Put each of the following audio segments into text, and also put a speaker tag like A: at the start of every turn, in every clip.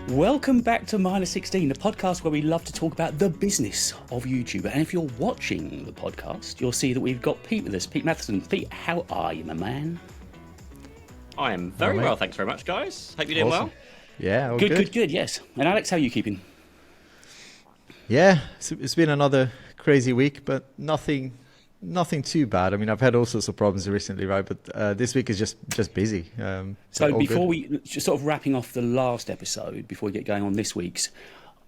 A: Welcome back to Minus 16, the podcast where we love to talk about the business of YouTube. And if you're watching the podcast, you'll see that we've got Pete with us. Pete Matheson. Pete, how are you, my man?
B: I am very well, thanks very much, guys. Hope you're doing well.
A: Yeah, all good, yes. And Alex, how are you keeping?
C: Yeah, it's been another crazy week, but nothing too bad. I mean, I've had all sorts of problems recently, right? But this week is just busy.
A: So before we just sort of wrapping off the last episode, before we get going on this week's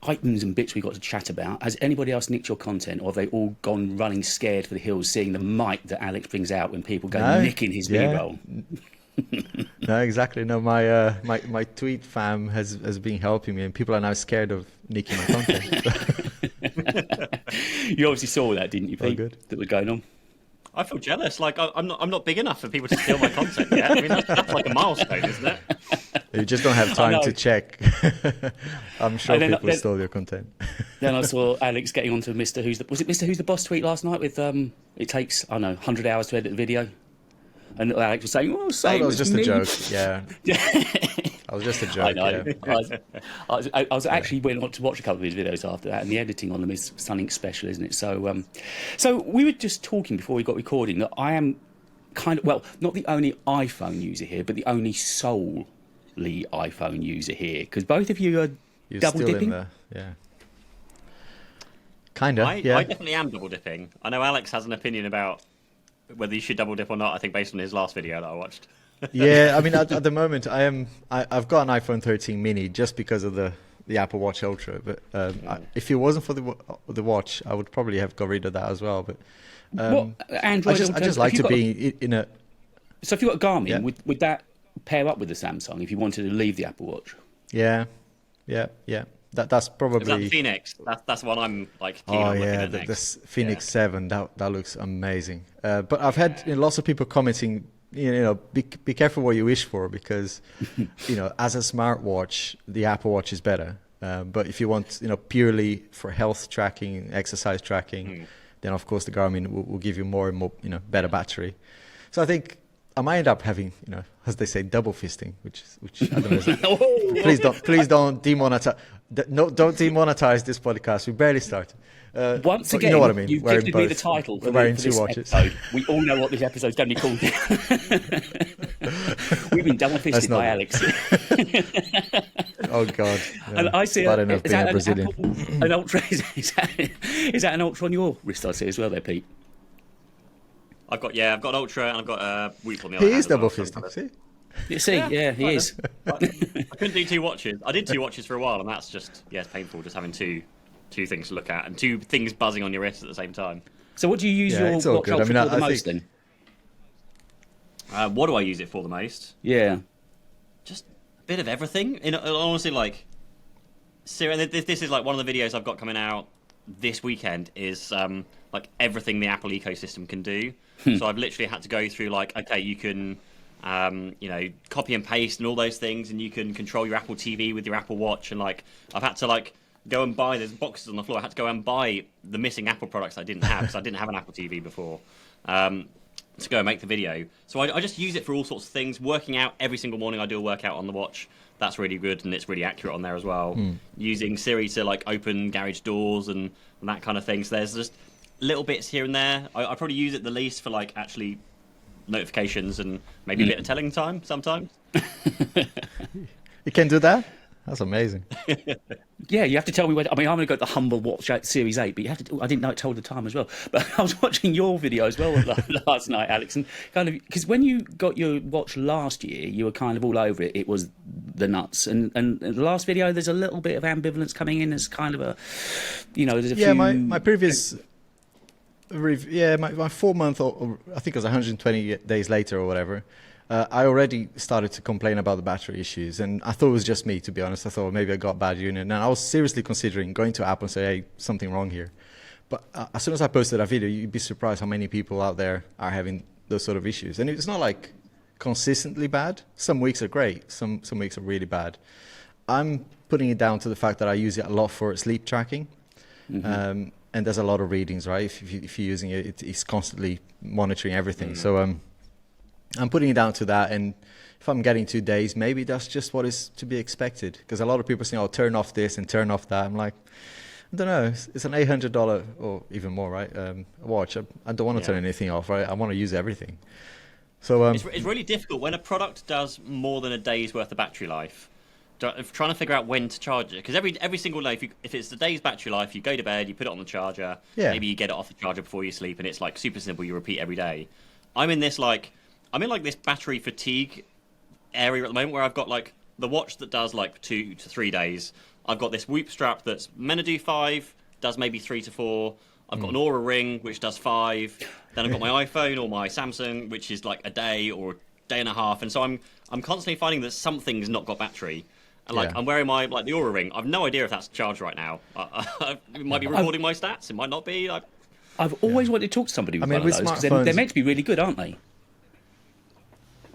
A: items and bits we've got to chat about, has anybody else nicked your content, or have they all gone running scared for the hills, seeing the mic that Alex brings out when people go nicking his B-roll?
C: No, exactly. No, my tweet fam has been helping me, and people are now scared of nicking my content.
A: You obviously saw that, didn't you, Pete? That was going on.
B: I feel jealous. Like I'm not big enough for people to steal my content yet. I mean, that's like a milestone, isn't it?
C: You just don't have time to check. I'm sure people stole your content.
A: Then I saw Alex getting onto Mr. Who's the Boss tweet last night with it takes 100 hours to edit the video. And Alex was saying, "Oh, same."
C: That was just a joke. Yeah, that was just a joke.
A: I know.
C: Yeah.
A: I was actually went on to watch a couple of his videos after that, and the editing on them is something special, isn't it? So, so we were just talking before we got recording that I am not the only iPhone user here, but the only solely iPhone user here, because both of you are double dipping.
C: Yeah. Kinda.
B: I definitely am double dipping. I know Alex has an opinion about whether you should double dip or not, I think based on his last video that I watched.
C: Yeah, I mean, at the moment, I've got an iPhone 13 mini just because of the Apple Watch Ultra. But if it wasn't for the watch, I would probably have got rid of that as well. But
A: what Android?
C: I just like to be in a.
A: So if you've got Garmin, would that pair up with the Samsung if you wanted to leave the Apple Watch?
C: Yeah. That's probably.
B: Is that the Phoenix? That's one I'm like.
C: Oh yeah, this Phoenix 7. That looks amazing. But I've had lots of people commenting. Be careful what you wish for, because as a smartwatch, the Apple Watch is better. But if you want purely for health tracking, exercise tracking, then of course the Garmin will give you more and more better battery. So I think I might end up having, as they say, double fisting, which I don't know. Please don't demonetize. No, don't demonetize this podcast. We barely started.
A: Once again,
C: you know what I mean.
A: You've gifted me the title for this episode. We all know what this episode's going to be called. We've been double fisted by Alex.
C: Oh God!
A: Yeah. And I see is that an Ultra? Is that an Ultra on your wrist? I see as well, there, Pete.
B: I've got an Ultra and I've got a Whoop on the other hand.
C: He is double fisting. See.
A: You see, yeah, he is.
B: I couldn't do 2 watches. I did 2 watches for a while, and that's just it's painful just having two things to look at and 2 things buzzing on your wrist at the same time.
A: So what do you use your watch Ultra for the most then?
B: What do I use it for the most?
A: Yeah,
B: just a bit of everything. Honestly, like, this is like one of the videos I've got coming out this weekend is like everything the Apple ecosystem can do. So I've literally had to go through like, okay, you can copy and paste and all those things, and you can control your Apple TV with your Apple Watch, and like I've had to like go and buy, there's boxes on the floor, I had to go and buy the missing Apple products I didn't have because I didn't have an Apple TV before to go and make the video. So I just use it for all sorts of things. Working out every single morning, I do a workout on the watch. That's really good, and it's really accurate on there as well. Using Siri to like open garage doors and that kind of thing. So there's just little bits here and there. I probably use it the least for like actually notifications and maybe a bit of telling time sometimes.
C: You can do that? That's amazing.
A: Yeah, you have to tell me when. I mean, I'm going to go to the humble watch out Series 8, but you have to. I didn't know it told the time as well. But I was watching your video as well last night, Alex, and kind of because when you got your watch last year, you were kind of all over it. It was the nuts, and the last video, there's a little bit of ambivalence coming in as kind of a, there's a few.
C: My previous. My 4 month, or I think it was 120 days later or whatever, I already started to complain about the battery issues, and I thought it was just me, to be honest. I thought maybe I got bad unit, and I was seriously considering going to Apple and say, hey, something wrong here. But as soon as I posted that video, you'd be surprised how many people out there are having those sort of issues. And it's not like consistently bad. Some weeks are great, some weeks are really bad. I'm putting it down to the fact that I use it a lot for sleep tracking. And there's a lot of readings, right? If you're using it, it's constantly monitoring everything. So I'm putting it down to that. And if I'm getting 2 days, maybe that's just what is to be expected. Because a lot of people say, "Oh, turn off this and turn off that." I'm like, I don't know. It's an $800 or even more, right? Watch. I don't want to turn anything off, right? I want to use everything. So
B: it's really difficult when a product does more than a day's worth of battery life. Trying to figure out when to charge it, because every single day, if it's the day's battery life, you go to bed, you put it on the charger, maybe you get it off the charger before you sleep, and it's like super simple. You repeat every day. I'm in this this battery fatigue area at the moment where I've got like the watch that does like 2 to 3 days. I've got this Whoop strap that's meant to do 5, does maybe 3 to 4. I've got an Aura ring which does 5. Then I've got my iPhone or my Samsung which is like a day or a day and a half, and so I'm constantly finding that something's not got battery. And I'm wearing my the Aura ring. I've no idea if that's charged right now. It might be recording my stats. It might not be.
A: I've always wanted to talk to somebody with one of those, because they're meant to be really good, aren't they?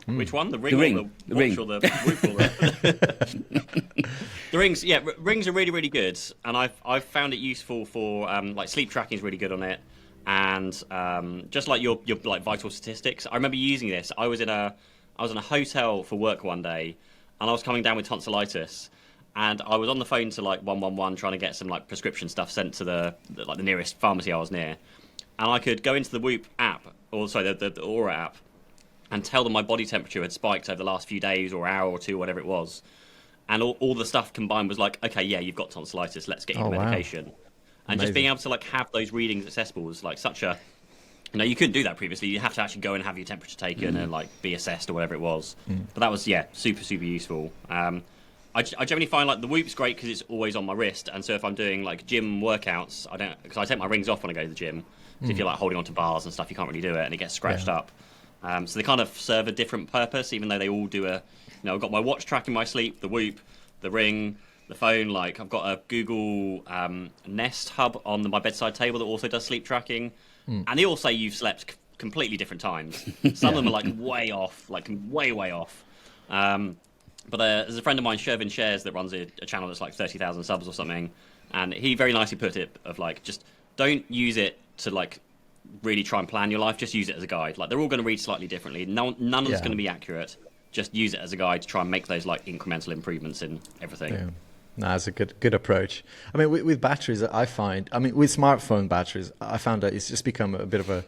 B: Which one? The ring.
A: The ring.
B: Or the Whoop or the... The rings. Yeah, rings are really, really good, and I've found it useful for sleep tracking is really good on it, and just like your like vital statistics. I remember using this. I was in a hotel for work one day. And I was coming down with tonsillitis, and I was on the phone to 111 trying to get some prescription stuff sent to the nearest pharmacy I was near, and I could go into the Whoop app, or sorry, the Aura app, and tell them my body temperature had spiked over the last few days or hour or two, whatever it was, and all the stuff combined was like, okay, yeah, you've got tonsillitis, let's get you the medication, and just being able to have those readings accessible was such a you couldn't do that previously. You have to actually go and have your temperature taken and be assessed or whatever it was. But that was super useful. I generally find the Whoop's great because it's always on my wrist, and so if I'm doing gym workouts, because I take my rings off when I go to the gym. So if you're holding onto bars and stuff, you can't really do it, and it gets scratched up. So they kind of serve a different purpose, even though they all do I've got my watch tracking my sleep, the Whoop, the ring, the phone. I've got a Google Nest hub on my bedside table that also does sleep tracking. And they all say you've slept completely different times. Some of them are way off, way off. But there's a friend of mine, Shervin Shares, that runs a channel that's 30,000 subs or something, and he very nicely put it of just don't use it to really try and plan your life. Just use it as a guide. They're all going to read slightly differently. None of it's going to be accurate. Just use it as a guide to try and make those incremental improvements in everything. Yeah.
C: No, that's a good approach. I mean, with batteries, I find, with smartphone batteries, I found that it's just become a bit of a,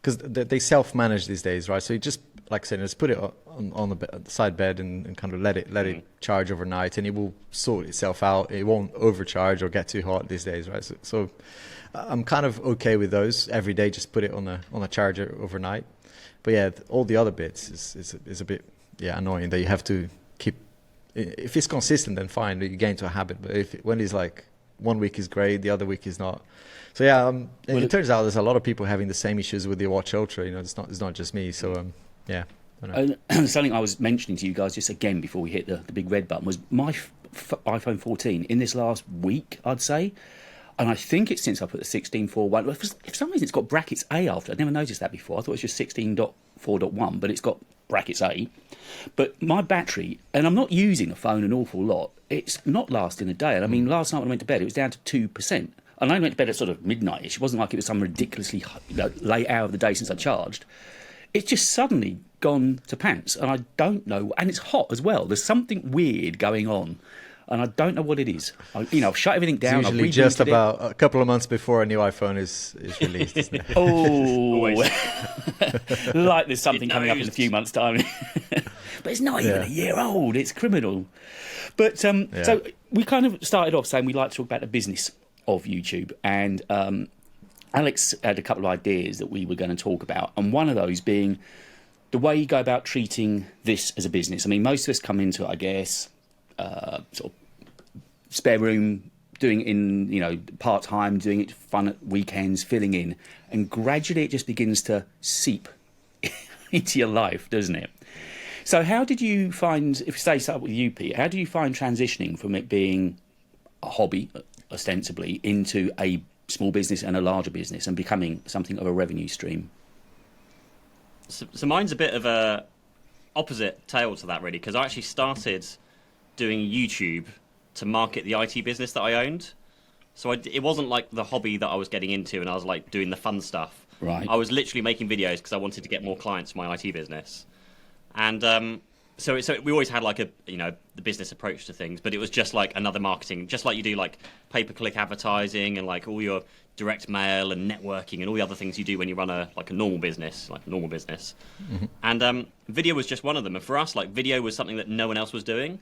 C: because they self-manage these days, right? So you just, like I said, just put it on the side bed and kind of let it charge overnight, and it will sort itself out. It won't overcharge or get too hot these days, right? So I'm kind of okay with those. Every day, just put it on a charger overnight. But yeah, all the other bits is a bit annoying that you have to keep. If it's consistent, then fine, you get into a habit. But when it's 1 week is great, the other week is not. So it turns out there's a lot of people having the same issues with the Watch Ultra. It's not just me. So I don't know.
A: Something I was mentioning to you guys just again before we hit the big red button was my iPhone 14 in this last week, I'd say. And I think it's since I put the 16.4.1. For some reason, it's got brackets A after. I'd never noticed that before. I thought it was just 16.4.1, but it's got brackets A. But my battery, and I'm not using the phone an awful lot, it's not lasting a day. And I mean, last night when I went to bed, it was down to 2%. And I went to bed at sort of midnight-ish. It wasn't like it was some ridiculously late hour of the day since I charged. It's just suddenly gone to pants, and I don't know. And it's hot as well. There's something weird going on, and I don't know what it is. I've shut everything down.
C: It's usually just about a couple of months before a new iPhone is released, isn't it?
A: Oh, like there's something coming up in a few months' time. But it's not even a year old. It's criminal. But so we kind of started off saying we like to talk about the business of YouTube, and Alex had a couple of ideas that we were going to talk about, and one of those being the way you go about treating this as a business. I mean, most of us come into it, I guess, sort of spare room, doing it in, part-time, doing it fun at weekends, filling in, and gradually it just begins to seep into your life, doesn't it? So how did you find, if we start with you, Pete, how do you find transitioning from it being a hobby, ostensibly, into a small business and a larger business and becoming something of a revenue stream?
B: So mine's a bit of a opposite tale to that, really, because I actually started doing YouTube to market the IT business that I owned. So it wasn't like the hobby that I was getting into and I was like doing the fun stuff.
A: Right.
B: I was literally making videos because I wanted to get more clients for my IT business. And so we always had like the business approach to things, but it was just like another marketing, just like you do like pay-per-click advertising and like all your direct mail and networking and all the other things you do when you run a normal business. Mm-hmm. And video was just one of them. And for us, like video was something that no one else was doing.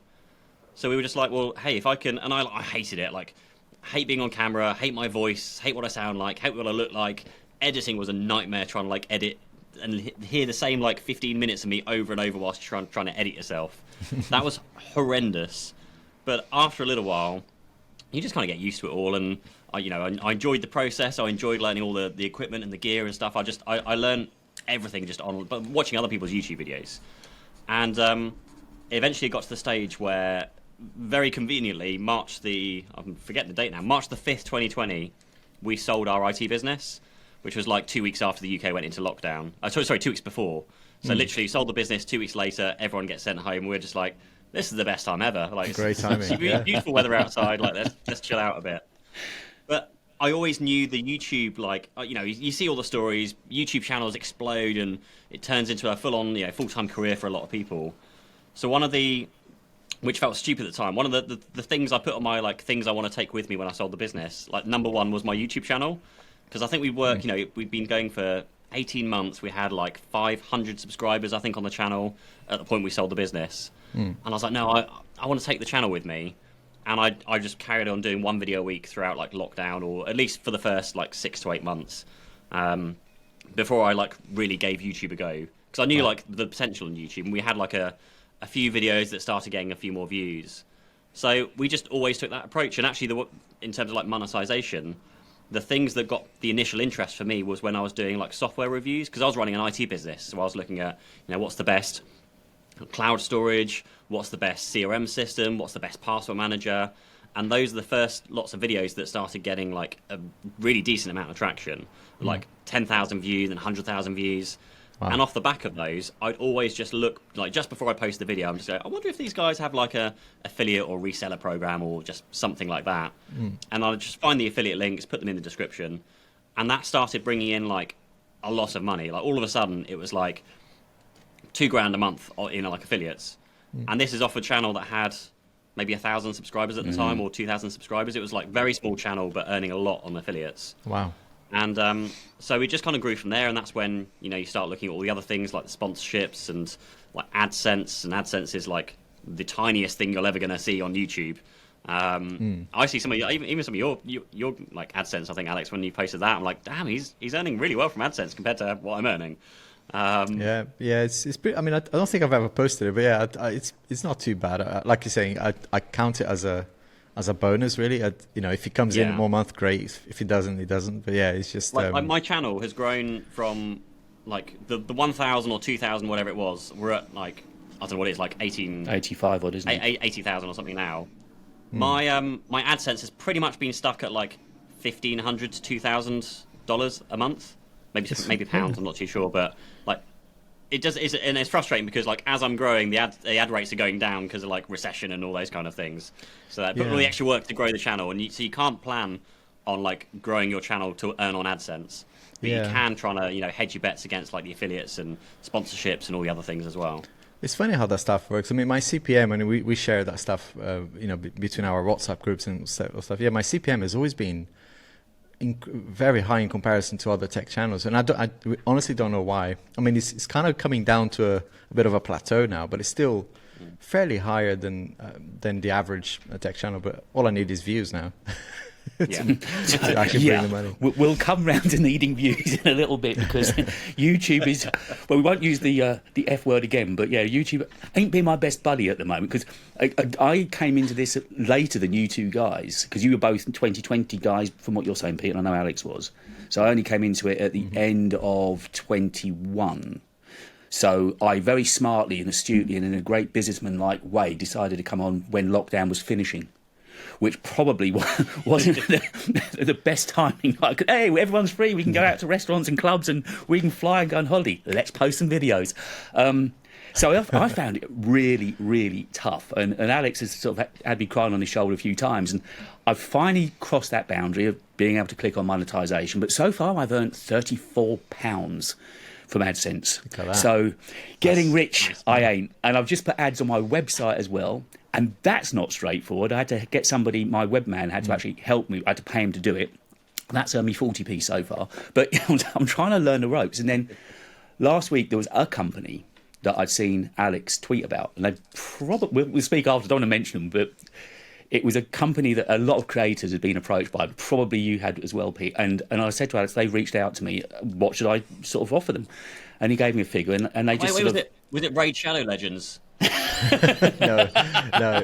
B: So we were just like, well, hey, if I can, and I hated it, like hate being on camera, hate my voice, hate what I sound like, hate what I look like. Editing was a nightmare trying to like edit and hear the same like 15 minutes of me over and over whilst trying to edit yourself. That was horrendous. But after a little while, you just kind of get used to it all. And I enjoyed the process. I enjoyed learning all the equipment and the gear and stuff. I learned everything just on but watching other people's YouTube videos. And eventually it got to the stage where very conveniently, I'm forgetting the date now, March the 5th, 2020, we sold our IT business, which was like 2 weeks after the UK went into lockdown. Sorry, 2 weeks before. So literally sold the business, 2 weeks later, everyone gets sent home. We're just like, this is the best time ever. Like,
C: great timing.
B: It's beautiful weather outside. Like, let's chill out a bit. But I always knew the YouTube, like, you see all the stories, YouTube channels explode and it turns into a full-on, full-time career for a lot of people. So which felt stupid at the time, one of the things I put on my, like, things I want to take with me when I sold the business, like, number one was my YouTube channel. Because I think we've been going for 18 months. We had like 500 subscribers, I think, on the channel at the point we sold the business. And I was like, no, I want to take the channel with me. And I just carried on doing one video a week throughout like lockdown, or at least for the first like 6 to 8 months, before I like really gave YouTube a go. Because I knew like the potential in YouTube, and we had like a few videos that started getting a few more views. So we just always took that approach. And actually, in terms of like monetization, the things that got the initial interest for me was when I was doing like software reviews, because I was running an IT business. So I was looking at, what's the best cloud storage, what's the best CRM system, what's the best password manager. And those are the first lots of videos that started getting like a really decent amount of traction, like 10,000 views and 100,000 views. Wow. And off the back of those, I'd always just look, like just before I post the video, I'm just like, I wonder if these guys have like a affiliate or reseller program or just something like that. And I'd just find the affiliate links, put them in the description. And that started bringing in like a lot of money. Like all of a sudden it was like $2,000 a month in like affiliates. And this is off a channel that had maybe 1,000 subscribers at the time, or 2,000 subscribers. It was like very small channel, but earning a lot on affiliates.
C: Wow.
B: And so we just kind of grew from there, and that's when you start looking at all the other things like the sponsorships and like AdSense. And AdSense is like the tiniest thing you're ever going to see on YouTube. I see some of even some of your like AdSense. I think, Alex, when you posted that, I'm like, damn, he's earning really well from AdSense compared to what I'm earning.
C: Yeah, it's pretty, I mean, I don't think I've ever posted it, but yeah, it's not too bad. Like you're saying, I count it as a bonus, really. If it comes in more month, great. If it doesn't, it doesn't. But yeah, it's just
B: like my channel has grown from like the 1,000 or 2,000, whatever it was. We're at like, I don't know what it is, like
A: 85 odd, isn't it?
B: 80,000 or something now. My AdSense has pretty much been stuck at like $1,500 to $2,000 a month, maybe pounds. I'm not too sure, but like it does. And it's frustrating because like as I'm growing, the ad rates are going down because of like recession and all those kind of things. So that but all the extra work to grow the channel, and so you can't plan on like growing your channel to earn on AdSense. But you can try to hedge your bets against like the affiliates and sponsorships and all the other things as well.
C: It's funny how that stuff works. I mean, my CPM, and we share that stuff, between our WhatsApp groups and stuff. Yeah, my CPM has always been very high in comparison to other tech channels, and I honestly don't know why. I mean, it's kind of coming down to a bit of a plateau now, but it's still fairly higher than the average tech channel. But all I need is views now. to actually bring the money.
A: We'll come round to needing views in a little bit, because YouTube is, well, we won't use the F word again, but yeah, YouTube ain't been my best buddy at the moment, because I came into this later than you two guys, because you were both 2020 guys from what you're saying, Pete, and I know Alex was. So I only came into it at the end of 21. So I very smartly and astutely and in a great businessman-like way decided to come on when lockdown was finishing, which probably wasn't the best timing. Like, hey, everyone's free, we can go out to restaurants and clubs and we can fly and go on holiday. Let's post some videos. So I found it really, really tough. And Alex has sort of had me crying on his shoulder a few times. And I've finally crossed that boundary of being able to click on monetization. But so far, I've earned £34 from AdSense. So getting rich, I ain't. And I've just put ads on my website as well. And that's not straightforward. I had to get somebody, my webman had to actually help me. I had to pay him to do it. That's earned me 40p so far. But I'm trying to learn the ropes. And then last week, there was a company that I'd seen Alex tweet about. And they probably, we'll speak after, I don't want to mention them, but it was a company that a lot of creators had been approached by. Probably you had as well, Pete. And I said to Alex, they reached out to me, what should I sort of offer them? And he gave me a figure, and they just
B: was it Raid Shadow Legends?
C: No.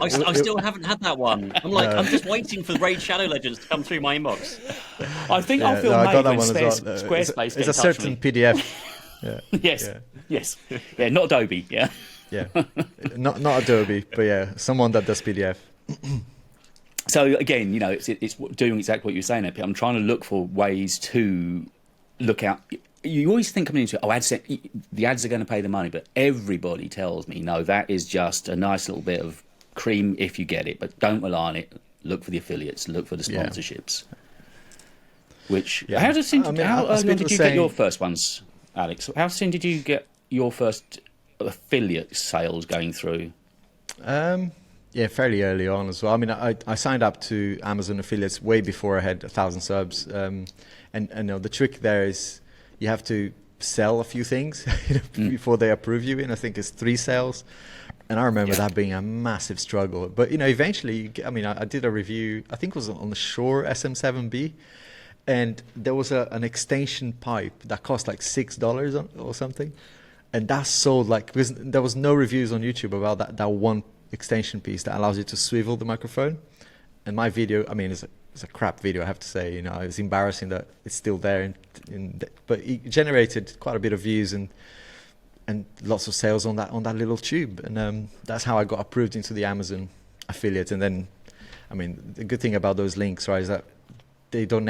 B: I still haven't had that one. I'm just waiting for Raid Shadow Legends to come through my inbox.
A: I think I'll feel made when Squarespace
C: it's a certain PDF.
A: Yes. Yeah, not Adobe. Yeah.
C: Not Adobe, but yeah, someone that does PDF.
A: So again, it's doing exactly what you were saying there, Pete. I'm trying to look for ways to look out. You always think coming into it, the ads are going to pay the money, but everybody tells me, no, that is just a nice little bit of cream if you get it, but don't rely on it. Look for the affiliates, look for the sponsorships. Which, how early did you get your first ones, Alex? How soon did you get your first affiliate sales going through?
C: Yeah, fairly early on as well. I mean, I signed up to Amazon affiliates way before I had 1,000 subs. And the trick there is you have to sell a few things before they approve you. And I think it's 3 sales. And I remember that being a massive struggle. But, eventually, I did a review, I think it was on the Shure SM7B. And there was an extension pipe that cost like $6 or something. And that sold because there was no reviews on YouTube about that one extension piece that allows you to swivel the microphone. And my video, it's a crap video, I have to say. It's embarrassing that it's still there. But it generated quite a bit of views and lots of sales on that little tube. And that's how I got approved into the Amazon affiliate. And then, the good thing about those links, right, is that they don't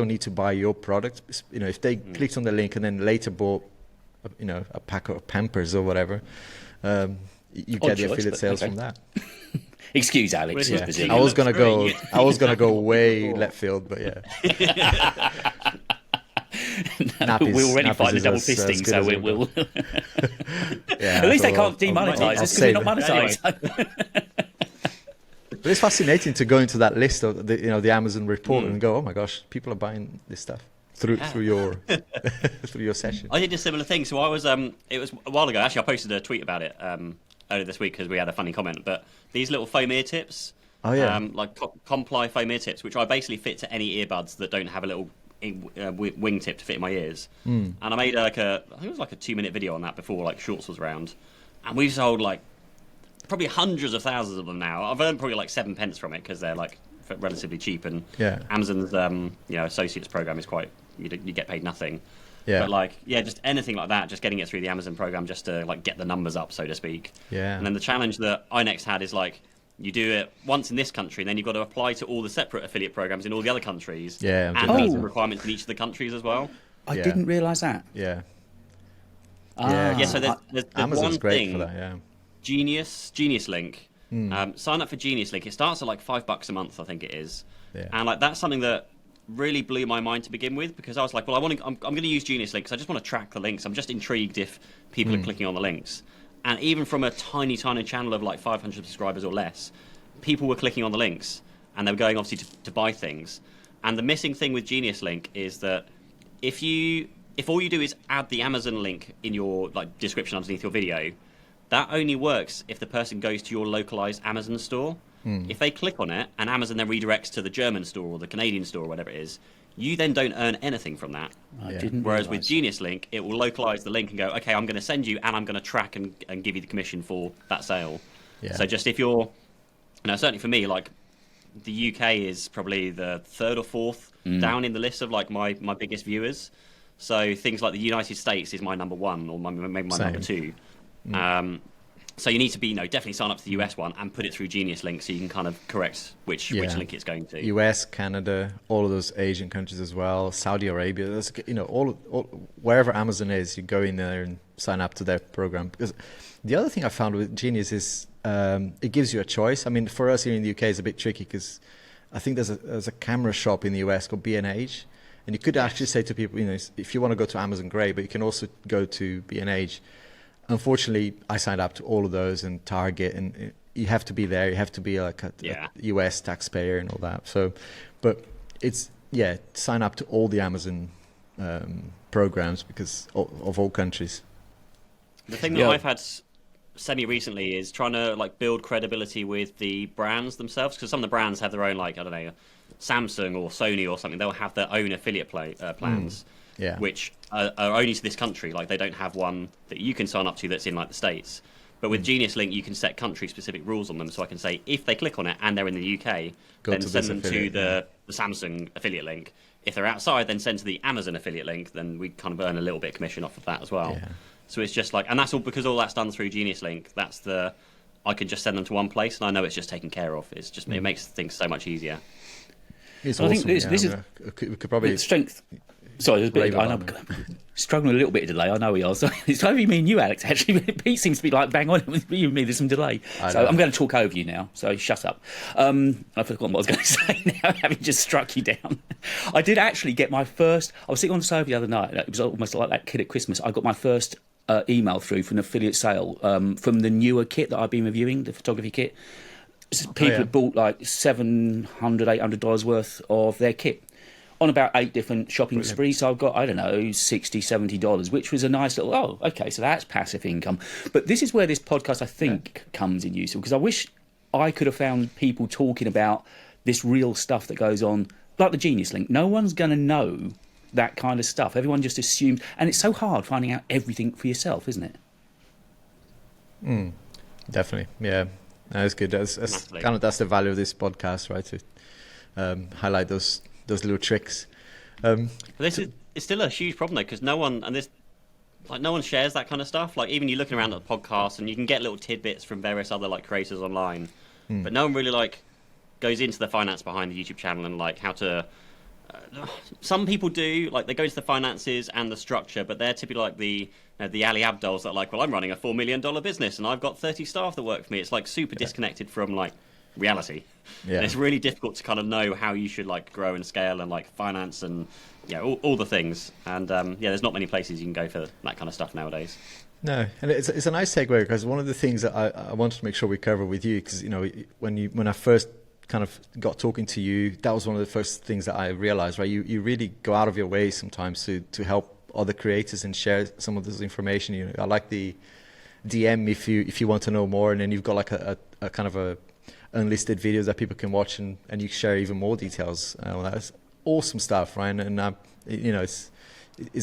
C: need to buy your product. If they clicked on the link and then later bought, a pack of Pampers or whatever, you get the affiliate sales from that.
A: Excuse Alex.
C: Yeah. I was gonna go way left field, but yeah.
A: We're already fighting a double fisting, so we'll. At least they can't demonetize us because we're not monetized.
C: But it's fascinating to go into that list of the Amazon report and go, oh my gosh, people are buying this stuff through your through your session.
B: I did a similar thing. So I was it was a while ago. Actually, I posted a tweet about it earlier this week because we had a funny comment. But these little foam ear tips, like Comply foam ear tips, which I basically fit to any earbuds that don't have a little wing tip to fit in my ears. And I made I think it was like a 2-minute video on that before Shorts was around, and we've sold probably hundreds of thousands of them now. I've earned probably 7 pence from it because they're relatively cheap, and Amazon's associates program is quite you get paid nothing. But just anything like that, just getting it through the Amazon program just to get the numbers up, so to speak. And then the challenge that iNext had is you do it once in this country, and then you've got to apply to all the separate affiliate programs in all the other countries, and meet the requirements in each of the countries as well.
A: I didn't realise that.
B: So there's
C: Amazon's
B: one
C: great
B: thing,
C: for that.
B: Genius Link. Sign up for Genius Link. It starts at $5 a month, I think it is. And that's something that really blew my mind to begin with, because I was like, well, I'm going to use Genius Link because I just want to track the links. I'm just intrigued if people are clicking on the links. And even from a tiny channel of 500 subscribers or less, people were clicking on the links, and they were going obviously to buy things. And the missing thing with Genius Link is that if all you do is add the Amazon link in your description underneath your video, that only works if the person goes to your localized Amazon store. If they click on it and Amazon then redirects to the German store or the Canadian store or whatever it is, you then don't earn anything from that. Whereas with Genius Link, it will localize the link and go, okay, I'm going to send you and I'm going to track and give you the commission for that sale. So just if you're, certainly for me, the UK is probably the 3rd or 4th down in the list of my biggest viewers. So things like the United States is my number 1 or maybe my number 2. So you need to be, definitely sign up to the US one and put it through Genius Link so you can kind of correct which link it's going to.
C: US, Canada, all of those Asian countries as well, Saudi Arabia. There's, all wherever Amazon is, you go in there and sign up to their program. Because the other thing I found with Genius is it gives you a choice. I mean, for us here in the UK, it's a bit tricky because I think there's a camera shop in the US called B&H, and you could actually say to people, if you want to go to Amazon, great, but you can also go to B&H. Unfortunately, I signed up to all of those and Target, and you have to be there. You have to be like a US taxpayer and all that. So, but it's, sign up to all the Amazon programs because of all countries.
B: The thing that I've had semi-recently is trying to build credibility with the brands themselves, because some of the brands have their own, I don't know, Samsung or Sony or something. They'll have their own affiliate plans. Which are only to this country. They don't have one that you can sign up to that's in the States. But with Genius Link, you can set country-specific rules on them. So I can say, if they click on it and they're in the UK, then send them to the Samsung affiliate link. If they're outside, then send to the Amazon affiliate link. Then we kind of earn a little bit of commission off of that as well. Yeah. So it's just and that's all because all that's done through Genius Link. I can just send them to one place, and I know it's just taken care of. It's just it makes things so much easier.
C: It's awesome. I think this is we could probably
A: strength. Sorry, there's a bit. I know, struggling a little bit of delay. I know we are. So it's only me and you, Alex. Actually, Pete seems to be bang on with you and me. There's some delay. So I'm going to talk over you now. So shut up. I've forgotten what I was going to say now, having just struck you down. I did actually get my first. I was sitting on the sofa the other night. It was almost like that kid at Christmas. I got my first email through from an affiliate sale from the newer kit that I've been reviewing, the photography kit. People had bought $700, $800 worth of their kit on about 8 different shopping sprees. So I've got, I don't know, $60, $70, which was a nice little, okay, so that's passive income. But this is where this podcast, I think, comes in useful, because I wish I could have found people talking about this real stuff that goes on, like the Genius Link. No one's going to know that kind of stuff. Everyone just assumes, and it's so hard finding out everything for yourself, isn't it?
C: Definitely, yeah. That's good. That's the value of this podcast, right? To highlight those little tricks.
B: But it's still a huge problem though, because no one shares that kind of stuff. Even you're looking around at the podcast, and you can get little tidbits from various other creators online, but no one really goes into the finance behind the YouTube channel and how to. Some people do, they go into the finances and the structure, but they're typically the Ali Abdals that well, I'm running a $4 million business and I've got 30 staff that work for me. It's super disconnected from reality. Yeah. And it's really difficult to kind of know how you should grow and scale and finance and all the things. And there's not many places you can go for that kind of stuff nowadays.
C: No, and it's a nice segue, because one of the things that I wanted to make sure we cover with you, because when I first kind of got talking to you, that was one of the first things that I realized, right? You really go out of your way sometimes to help other creators and share some of this information. I like the DM if you want to know more, and then you've got a kind of a unlisted videos that people can watch, and you share even more details. That's awesome stuff, right? And it's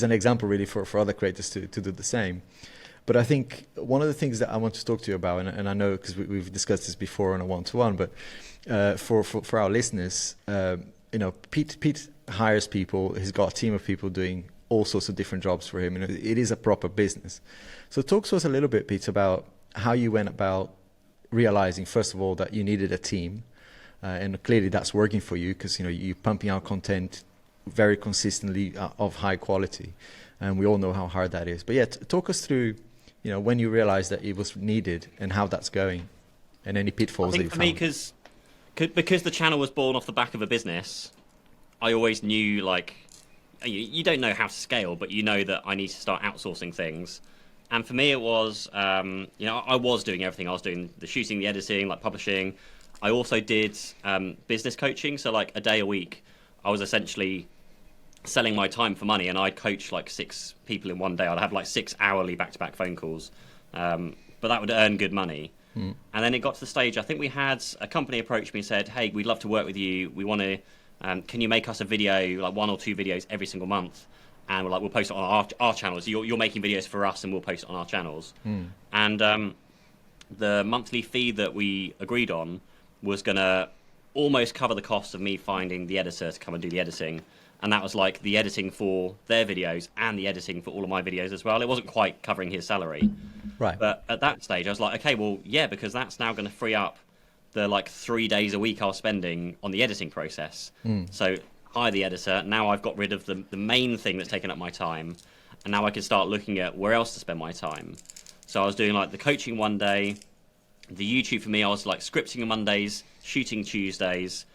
C: an example really for other creators to do the same. But I think one of the things that I want to talk to you about, and I know because we've discussed this before on a one-to-one, but for our listeners, Pete hires people. He's got a team of people doing all sorts of different jobs for him. It is a proper business. So talk to us a little bit, Pete, about how you went about realizing, first of all, that you needed a team, and clearly that's working for you, because you're pumping out content very consistently of high quality, and we all know how hard that is. But yeah, talk us through when you realized that it was needed and how that's going, and any pitfalls that you found.
B: I think for me, because the channel was born off the back of a business, I always knew you don't know how to scale, but you know that I need to start outsourcing things. And for me, it was, I was doing everything. I was doing the shooting, the editing, publishing. I also did business coaching. So a day a week, I was essentially selling my time for money, and I'd coach 6 people in one day. I'd have 6 hourly back-to-back phone calls, but that would earn good money. And then it got to the stage, I think we had a company approach me and said, hey, we'd love to work with you. We want to, can you make us a video, 1 or 2 videos every single month? And we'll post it on our channels. You're making videos for us, and we'll post it on our channels. And the monthly fee that we agreed on was going to almost cover the cost of me finding the editor to come and do the editing. and that was like the editing for their videos and the editing for all of my videos as well. It wasn't quite covering his salary,
C: Right.
B: but at that stage, I was like, okay, well, yeah, because that's now going to free up the like 3 days a week I was spending on the editing process. So hire the editor. Now I've got rid of the main thing that's taken up my time, and now I can start looking at where else to spend my time. So I was doing like the coaching one day, the YouTube for me, I was like scripting on Mondays, shooting Tuesdays.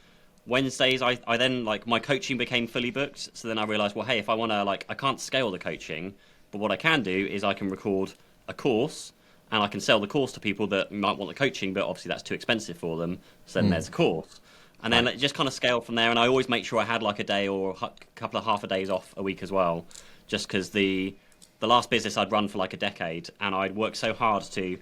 B: Wednesdays, I then like my coaching became fully booked. So then I realized, well, hey, if I want to like, I can't scale the coaching, but what I can do is I can record a course and I can sell the course to people that might want the coaching, but obviously that's too expensive for them. So then there's a course. And then it just kind of scaled from there. And I always make sure I had like a day or a couple of half a days off a week as well, just because the last business I'd run for like a decade, and I'd worked so hard to,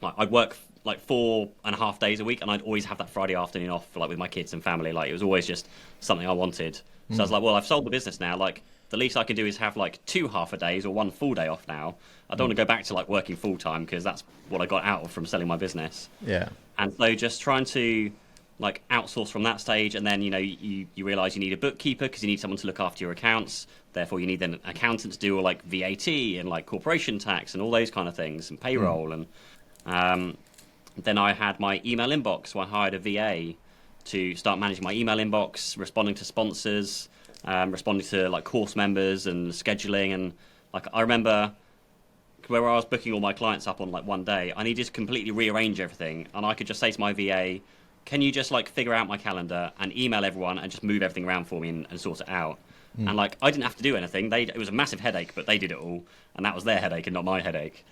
B: like, I'd work like 4.5 days a week, and I'd always have that Friday afternoon off for, like, with my kids and family. Like, it was always just something I wanted. So I was like, well, I've sold the business now. Like, the least I can do is have like 2 half a days or 1 full day off now. I don't want to go back to like working full time, because that's what I got out of from selling my business.
C: Yeah.
B: And so just trying to like outsource from that stage, and then you realize you need a bookkeeper because you need someone to look after your accounts. Therefore, you need an accountant to do all like VAT and like corporation tax and all those kind of things, and payroll. And then I had my email inbox, so I hired a VA to start managing my email inbox, responding to sponsors, responding to like course members and scheduling. And like, I remember where I was booking all my clients up on like one day, I needed to completely rearrange everything, and I could just say to my VA, can you just like figure out my calendar and email everyone and just move everything around for me and sort it out? And like, I didn't have to do anything. It was a massive headache, but they did it all, and that was their headache and not my headache.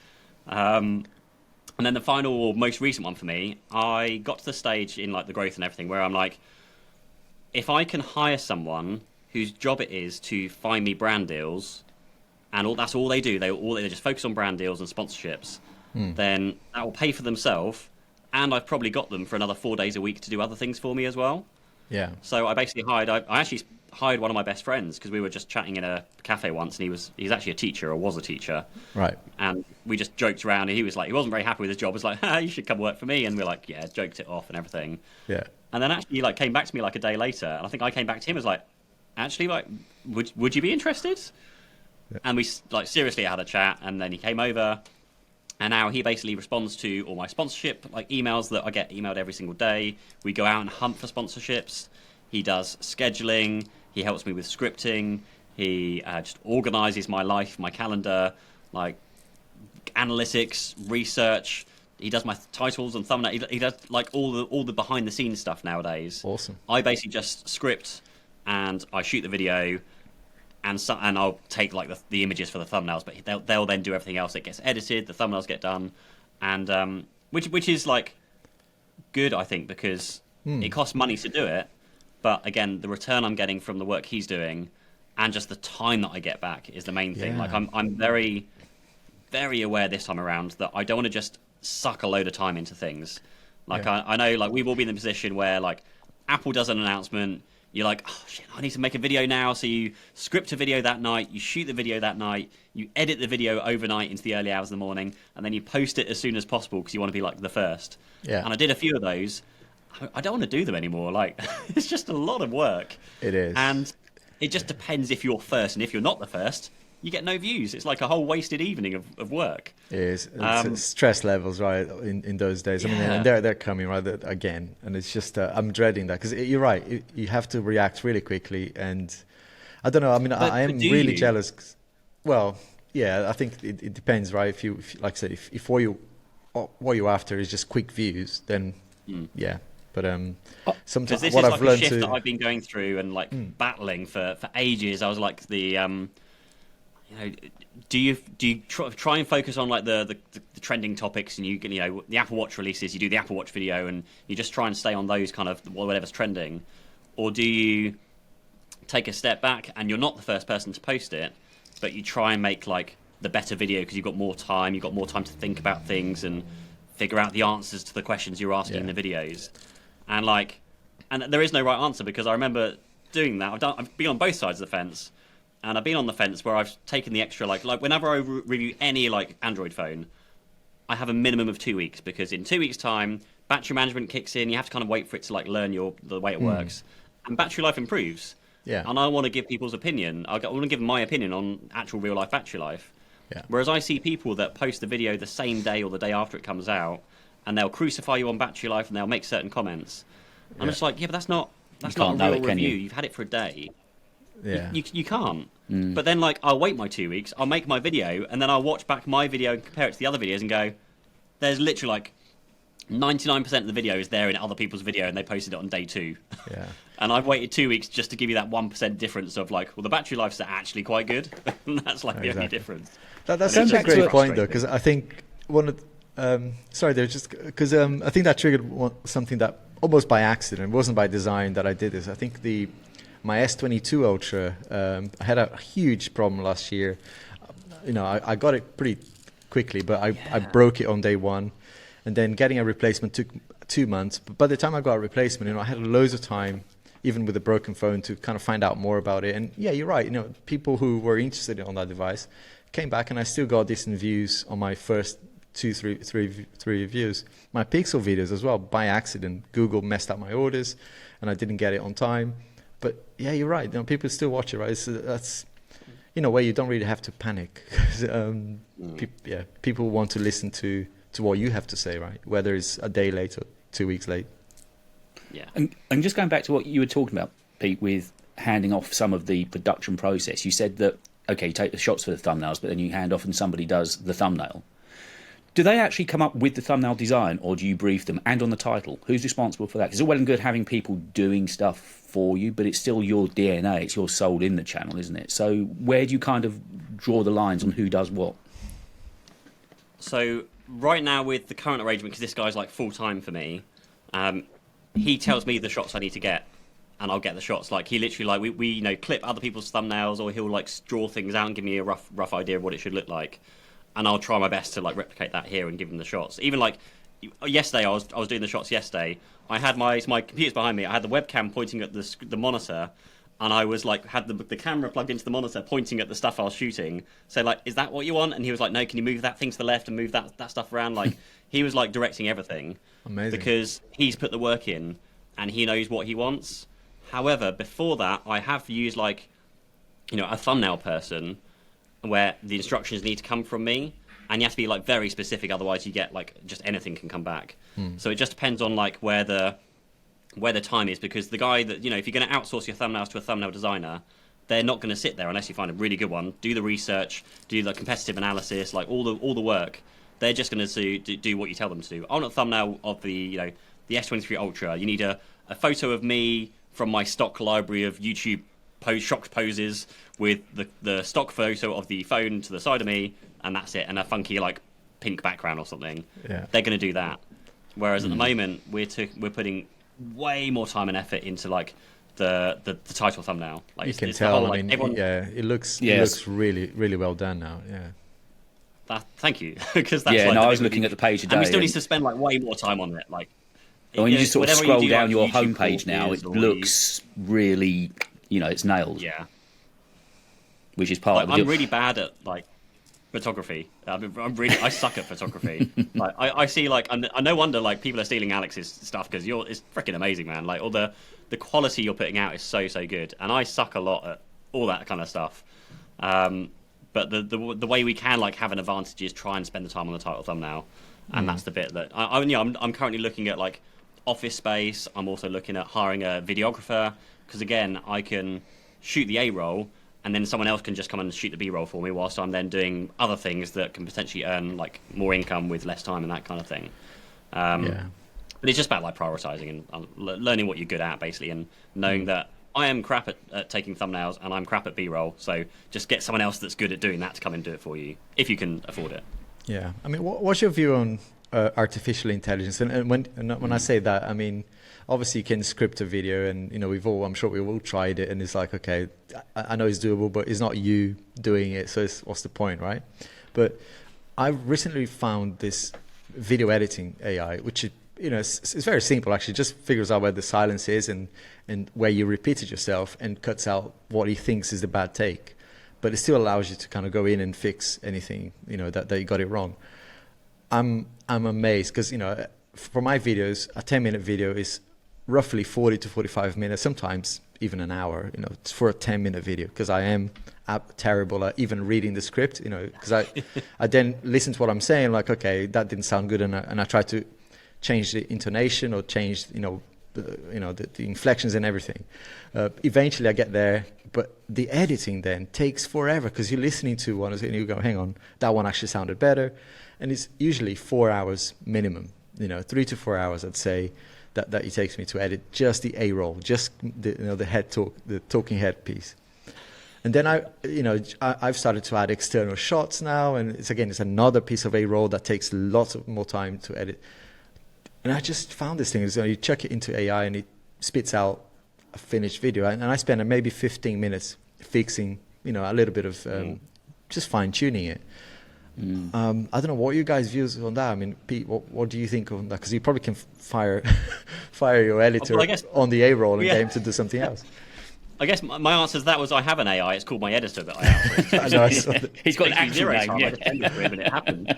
B: And then the final or most recent one for me, I got to the stage in like the growth and everything where I'm like, if I can hire someone whose job it is to find me brand deals, and that's all they do, they just focus on brand deals and sponsorships, then that will pay for themselves, and I've probably got them for another 4 days a week to do other things for me as well.
C: Yeah.
B: So I basically I actually hired one of my best friends, because we were just chatting in a cafe once, and he's actually a teacher, or was a teacher.
C: Right.
B: And we just joked around, and he was like, he wasn't very happy with his job. He was like, you should come work for me. And we're like, yeah, joked it off and everything.
C: Yeah.
B: And then actually like came back to me like a day later, and I think I came back to him as like, actually, like, would you be interested? Yeah. And we like seriously had a chat, and then he came over, and now he basically responds to all my sponsorship like emails that I get emailed every single day. We go out and hunt for sponsorships. He does scheduling. He helps me with scripting. He just organizes my life, my calendar, like analytics, research. He does my titles and thumbnail. He does like all the behind the scenes stuff nowadays.
C: Awesome.
B: I basically just script, and I shoot the video, and I'll take like the images for the thumbnails. But they'll then do everything else. It gets edited. The thumbnails get done, and which is like good, I think, because it costs money to do it. But again, the return I'm getting from the work he's doing, and just the time that I get back, is the main thing.
C: Yeah.
B: Like, I'm very, very aware this time around that I don't want to just suck a load of time into things. Like,
C: Yeah.
B: I know, like, we've all been in the position where like Apple does an announcement, you're like, oh shit, I need to make a video now. So you script a video that night, you shoot the video that night, you edit the video overnight into the early hours of the morning, and then you post it as soon as possible because you want to be like the first.
C: Yeah.
B: And I did a few of those. I don't want to do them anymore. Like, it's just a lot of work.
C: It is.
B: And it just depends if you're first, and if you're not the first, you get no views. It's like a whole wasted evening of work.
C: It is. It's stress levels, right, in those days. I mean,
B: Yeah.
C: and they're coming, right, again. And it's just, I'm dreading that, because you're right. You have to react really quickly. And I don't know. I mean, I am really jealous. Well, yeah, I think it depends, right? If you like I said, if what you're after is just quick views, then yeah. But sometimes
B: this
C: what
B: is
C: I've
B: like a
C: learned
B: shift
C: to
B: that I've been going through and like battling for ages. I was like do you try and focus on like the trending topics, and the Apple Watch releases, you do the Apple Watch video, and you just try and stay on those kind of whatever's trending, or do you take a step back and you're not the first person to post it, but you try and make like the better video because you've got more time to think about things and figure out the answers to the questions you're asking in the videos. And there is no right answer, because I remember doing that. I've been on both sides of the fence, and I've been on the fence where I've taken the extra, like whenever I review any like Android phone, I have a minimum of 2 weeks, because in 2 weeks' time, battery management kicks in. You have to kind of wait for it to like learn the way it works, and battery life improves.
C: Yeah.
B: and I want to give people's opinion. I want to give my opinion on actual real life battery life.
C: Yeah.
B: Whereas I see people that post the video the same day or the day after it comes out, and they'll crucify you on battery life and they'll make certain comments. I'm just like, yeah, but that's not a
A: can't know
B: real
A: it, can
B: review.
A: you?
B: You've had it for a day.
C: Yeah.
B: You can't. But then, like, I'll wait my 2 weeks, I'll make my video, and then I'll watch back my video and compare it to the other videos and go, there's literally, like, 99% of the video is there in other people's video, and they posted it on day 2.
C: Yeah.
B: And I've waited 2 weeks just to give you that 1% difference of, like, well, the battery life's actually quite good. And that's, like, the only difference.
C: That's
A: Going
C: such a
A: back to
C: great
A: it-
C: point, though, because I think one of sorry, there's just because I think that triggered something that almost by accident, it wasn't by design that I did this. I think my S22 Ultra, I had a huge problem last year. You know, I got it pretty quickly, but I broke it on day one, and then getting a replacement took 2 months. But by the time I got a replacement, you know, I had loads of time, even with a broken phone, to kind of find out more about it. And yeah, you're right. You know, people who were interested on that device came back, and I still got decent views on my first three reviews. My Pixel videos as well, by accident. Google messed up my orders, and I didn't get it on time. But yeah, you're right. You know, people still watch it, right? So that's, you know, where you don't really have to panic. People want to listen to what you have to say, right? Whether it's a day late or 2 weeks late.
B: Yeah.
A: And just going back to what you were talking about, Pete, with handing off some of the production process, you said that, okay, you take the shots for the thumbnails, but then you hand off and somebody does the thumbnail. Do they actually come up with the thumbnail design, or do you brief them? And on the title, who's responsible for that? Because it's all well and good having people doing stuff for you, but it's still your DNA, it's your soul in the channel, isn't it? So where do you kind of draw the lines on who does what?
B: So right now with the current arrangement, because this guy's like full-time for me, he tells me the shots I need to get, and I'll get the shots. Like, he literally, like, we you know, clip other people's thumbnails, or he'll, like, draw things out and give me a rough idea of what it should look like. And I'll try my best to, like, replicate that here and give him the shots. Even, like, yesterday, I was doing the shots yesterday. I had my computer's behind me. I had the webcam pointing at the monitor, and I was, like, had the camera plugged into the monitor pointing at the stuff I was shooting. So, like, is that what you want? And he was like, no, can you move that thing to the left and move that stuff around? Like, he was, like, directing everything.
C: Amazing.
B: Because he's put the work in, and he knows what he wants. However, before that, I have used, like, you know, a thumbnail person where the instructions need to come from me, and you have to be, like, very specific, otherwise you get, like, just anything can come back. So it just depends on, like, where the time is, because the guy that, you know, if you're going to outsource your thumbnails to a thumbnail designer, they're not going to sit there unless you find a really good one, do the research, do the competitive analysis, like, all the work. They're just going to do what you tell them to do. On a thumbnail of the, you know, the S23 Ultra, you need a photo of me from my stock library of YouTube shocked poses with the stock photo of the phone to the side of me, and that's it, and a funky, like, pink background or something.
C: Yeah.
B: They're going to do that. Whereas at the moment, we're putting way more time and effort into, like, the title thumbnail. Like,
C: You can
B: it's
C: tell.
B: The whole, like,
C: I mean,
B: everyone...
C: yeah, it looks really, really well done now. Yeah.
B: Thank you, because that's
A: Yeah,
B: like,
A: no,
B: the
A: I was
B: big-
A: looking at the page today.
B: and we still need
A: and
B: to spend, like, way more time on it. Like,
A: when you
B: know,
A: just sort of
B: whenever
A: scroll
B: do,
A: down
B: like,
A: your
B: YouTube
A: homepage now, it
B: courses or you-
A: looks really, you know, it's nailed,
B: Yeah.
A: which is part
B: Like,
A: of the
B: I'm
A: deal.
B: really bad at, like, photography. I suck at photography. Like, I see, like, and no wonder, like, people are stealing Alex's stuff, because it's freaking amazing, man. Like, all the quality you're putting out is so good, and I suck a lot at all that kind of stuff. But the way we can, like, have an advantage is try and spend the time on the title thumbnail, and that's the bit that I'm currently looking at, like, office space. I'm also looking at hiring a videographer, because again, I can shoot the A-roll, and then someone else can just come and shoot the B-roll for me, whilst I'm then doing other things that can potentially earn, like, more income with less time and that kind of thing. But it's just about, like, prioritizing and learning what you're good at, basically, and knowing that I am crap at taking thumbnails and I'm crap at B-roll, so just get someone else that's good at doing that to come and do it for you, if you can afford it.
C: Yeah. I mean, what's your view on artificial intelligence? And when I say that, I mean, obviously you can script a video, and, you know, I'm sure we've all tried it, and it's like, okay, I know it's doable, but it's not you doing it, so what's the point, right? But I recently found this video editing AI, which is, you know, it's very simple, actually. It just figures out where the silence is and where you repeated yourself, and cuts out what he thinks is the bad take. But it still allows you to kind of go in and fix anything, you know, that you got it wrong. I'm amazed, because, you know, for my videos, a 10-minute video is roughly 40 to 45 minutes, sometimes even an hour, it's for a 10-minute video, because I am terrible at even reading the script, because I then listen to what I'm saying, like, okay, that didn't sound good, and I try to change the intonation or change, the inflections and everything. Eventually I get there, but the editing then takes forever, because you're listening to one and you go, hang on, that one actually sounded better. And it's usually 4 hours minimum, 3 to 4 hours, I'd say, that it takes me to edit just the A-roll, just the head talk, the talking head piece. And then I've started to add external shots now, and it's another piece of A-roll that takes lots of more time to edit. And I just found this thing, you chuck it into AI and it spits out a finished video. And I spend maybe 15 minutes fixing, a little bit of just fine-tuning it. I don't know what you guys' views on that. I mean, Pete, what do you think on that? Because you probably can fire your editor on the A-roll and get him to do something else.
B: I guess my answer to that was I have an AI. It's called my editor that I outsourced.
A: He's got an actual name.
B: I pretended for him and it happened.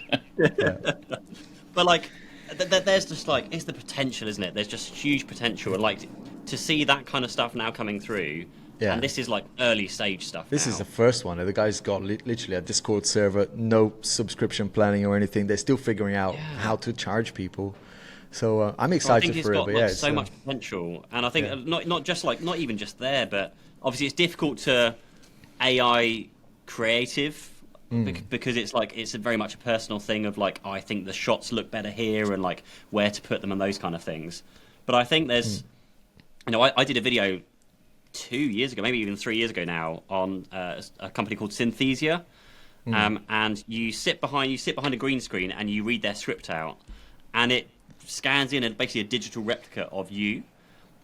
B: But like, there's just like, it's the potential, isn't it? There's just huge potential, and like to see that kind of stuff now coming through. Yeah. And this is like early stage stuff.
C: This is the first one. The guy's got literally a Discord server, no subscription planning or anything. They're still figuring out how to charge people. So I'm excited for it.
B: I think it's got so much potential, and I think not even just there, but obviously it's difficult to AI creative because it's very much a personal thing of like, I think the shots look better here and like where to put them and those kind of things. But I think there's, I did a video 2 years ago, maybe even 3 years ago now, on a company called Synthesia, and you sit behind a green screen and you read their script out, and it scans in basically a digital replica of you,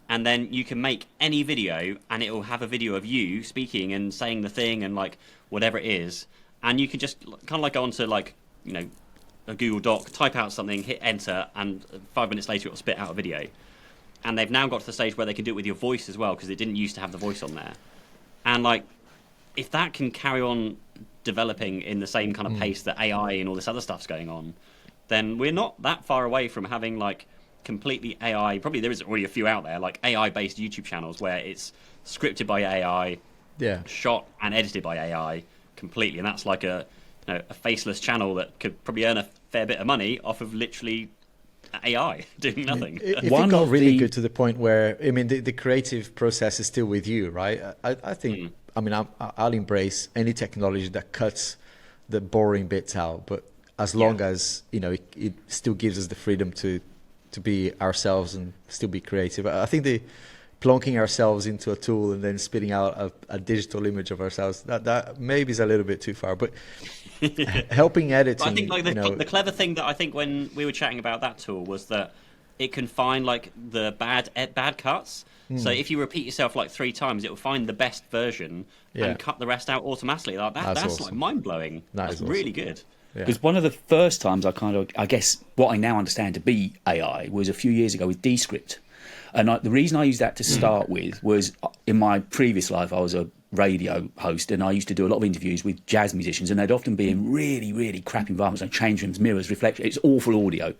B: and then you can make any video and it will have a video of you speaking and saying the thing and like whatever it is, and you can just kind of like go onto like a Google Doc, type out something, hit enter, and 5 minutes later it will spit out a video. And they've now got to the stage where they can do it with your voice as well, because it didn't used to have the voice on there. And like, if that can carry on developing in the same kind of pace that AI and all this other stuff's going on, then we're not that far away from having like completely AI. Probably there is already a few out there, like AI-based YouTube channels where it's scripted by AI, shot and edited by AI completely, and that's like a faceless channel that could probably earn a fair bit of money off of literally AI doing nothing.
C: If it got really good to the point where, I mean, the creative process is still with you, right? I think, I mean, I'll embrace any technology that cuts the boring bits out, but as long as, it still gives us the freedom to be ourselves and still be creative. I think the plonking ourselves into a tool and then spitting out a digital image of ourselves, that maybe is a little bit too far, but helping editing.
B: But I think like the clever thing that I think when we were chatting about that tool was that it can find like the bad cuts. So if you repeat yourself like 3 times, it will find the best version and cut the rest out automatically. Like that's awesome. Like mind blowing. That's awesome. Really good.
A: Because one of the first times I guess what I now understand to be AI was a few years ago with Descript. And the reason I used that to start with was in my previous life, I was a radio host, and I used to do a lot of interviews with jazz musicians, and they'd often be in really, really crap environments, like change rooms, mirrors, reflection. It's awful audio.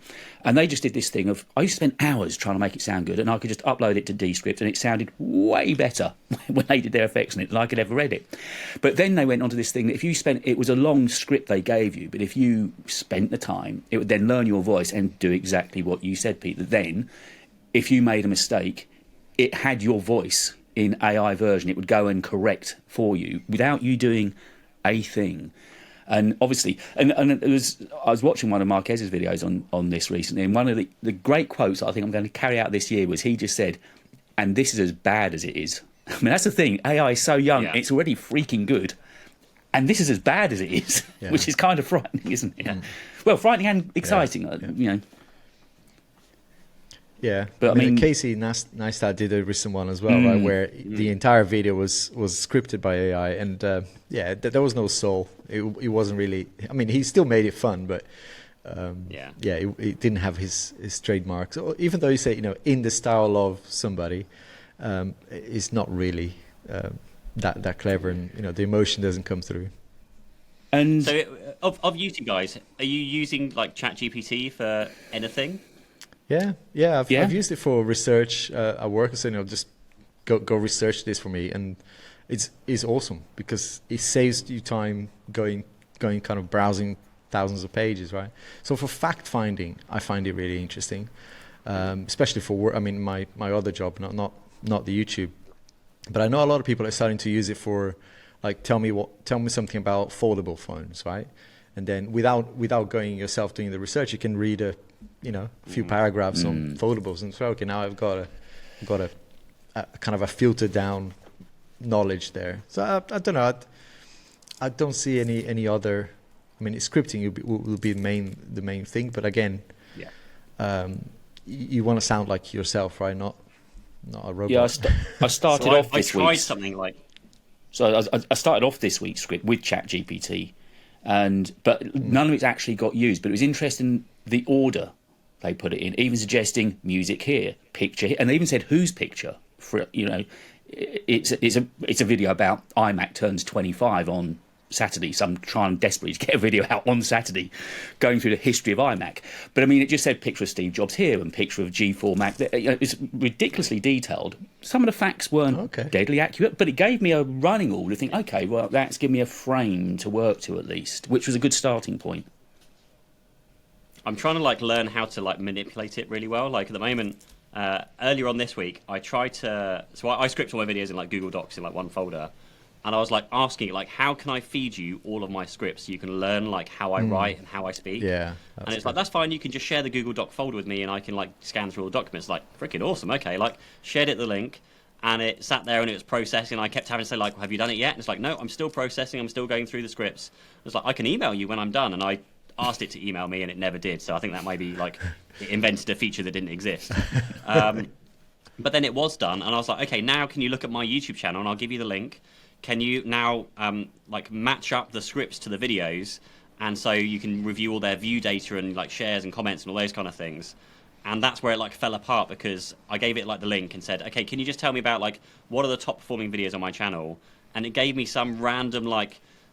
A: And they just did this thing of, I used to spend hours trying to make it sound good, and I could just upload it to Descript, and it sounded way better when they did their effects on it than I could ever edit. But then they went on to this thing that if you it was a long script they gave you, but if you spent the time, it would then learn your voice and do exactly what you said, Pete. Then, if you made a mistake, it had your voice in AI version. It would go and correct for you without you doing a thing. And obviously, and I was watching one of Marquez's videos on this recently, and one of the great quotes I think I'm going to carry out this year was he just said, "And this is as bad as it is." I mean, that's the thing. AI is so young; it's already freaking good, and this is as bad as it is, which is kind of frightening, isn't it? Well, frightening and exciting,
C: Yeah, but I mean, Casey Neistat did a recent one as well, right? Where the entire video was scripted by AI, and there was no soul. It wasn't really. I mean, he still made it fun, but it didn't have his trademark. So even though you say in the style of somebody, it's not really that clever, and the emotion doesn't come through.
B: And so, of YouTube guys, are you using like ChatGPT for anything?
C: Yeah. I've
A: Yeah?
C: used it for research at work. So just go research this for me, and it's awesome because it saves you time going kind of browsing thousands of pages, right? So for fact finding, I find it really interesting, especially for work. I mean, my other job, not the YouTube, but I know a lot of people are starting to use it for, like, tell me something about foldable phones, right? And then without going yourself doing the research, you can read a few paragraphs on foldables and say, okay, now I've got a kind of a filtered down knowledge there. So I don't know. I don't see any other. I mean, scripting will be the main thing, but again, you want to sound like yourself, right? Not a robot.
A: Yeah, I started
B: So
A: off
B: I
A: this
B: tried
A: week.
B: something like.
A: So I started off this week's script with ChatGPT, but none of it's actually got used. But it was interesting the order they put it in, even suggesting music here, picture here, and they even said whose picture. For it's a video about iMac turns 25 on Saturday, so I'm trying desperately to get a video out on Saturday going through the history of iMac. But I mean, it just said picture of Steve Jobs here and picture of G4 Mac. It's ridiculously detailed. Some of the facts weren't deadly accurate, but it gave me a running order to think, okay, well, that's given me a frame to work to at least, which was a good starting point.
B: I'm trying to learn how to manipulate it really well. Like at the moment, earlier on this week, I tried to. So I script all my videos in Google Docs in one folder. And I was asking it, how can I feed you all of my scripts so you can learn how I write and how I speak?
C: Yeah.
B: And it's that's fine. You can just share the Google Doc folder with me, and I can scan through all the documents. Freaking awesome. Okay, shared it the link, and it sat there and it was processing. And I kept having to say have you done it yet? And it's no, I'm still processing. I'm still going through the scripts. It's I can email you when I'm done, and I asked it to email me, and it never did. So I think that might be it invented a feature that didn't exist. But then it was done, and I was okay, now can you look at my YouTube channel, and I'll give you the link. Can you now match up the scripts to the videos, and so you can review all their view data and shares and comments and all those kind of things? And that's where it fell apart, because I gave it the link and said, okay, can you just tell me about what are the top performing videos on my channel? And it gave me some random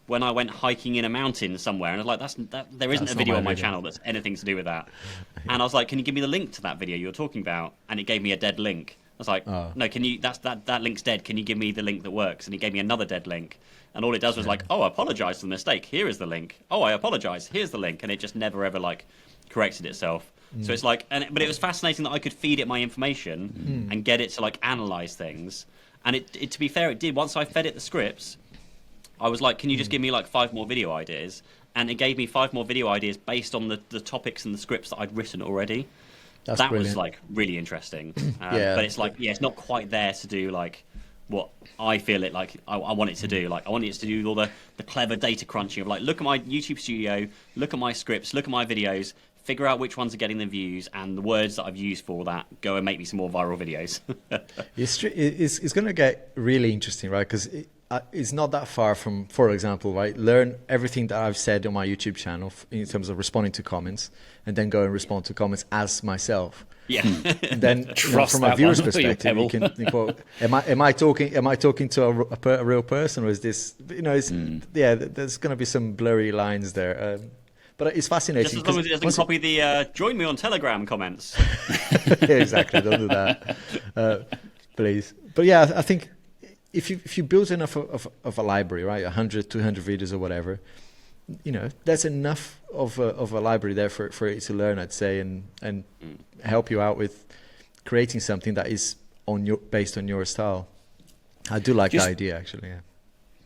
B: when I went hiking in a mountain somewhere, and I was there isn't a video on my channel that's anything to do with that. And I was can you give me the link to that video you're talking about? And it gave me a dead link. I was no, can you? That link's dead. Can you give me the link that works? And he gave me another dead link, and all it does was oh, I apologise for the mistake. Here is the link. Oh, I apologise. Here's the link, and it just never ever corrected itself. So it's but it was fascinating that I could feed it my information and get it to analyse things. And it to be fair, it did. Once I fed it the scripts, I was can you just give me 5 more video ideas? And it gave me 5 more video ideas based on the topics and the scripts that I'd written already.
C: That's
B: that
C: brilliant.
B: Was really interesting. But it's it's not quite there to do what I feel it I want it to do. I want it to do all the clever data crunching of look at my YouTube studio, look at my scripts, look at my videos, figure out which ones are getting the views and the words that I've used for that. Go and make me some more viral videos.
C: It's going to get really interesting, right? Because it's not that far from, for example, right? Learn everything that I've said on my YouTube channel in terms of responding to comments, and then go and respond to comments as myself.
B: Yeah.
C: And then from a viewer's perspective, you can think, well, am I talking to a real person, or is this there's going to be some blurry lines there. But it's fascinating.
B: Just as long as it doesn't copy the "join me on Telegram" comments.
C: Yeah, exactly. Don't do that, please. But yeah, I think if you build enough of a library, right, 100, 200 videos or whatever, that's enough of a library there for it to learn, I'd say, and help you out with creating something that is based on your style. I do like the idea, actually. Yeah.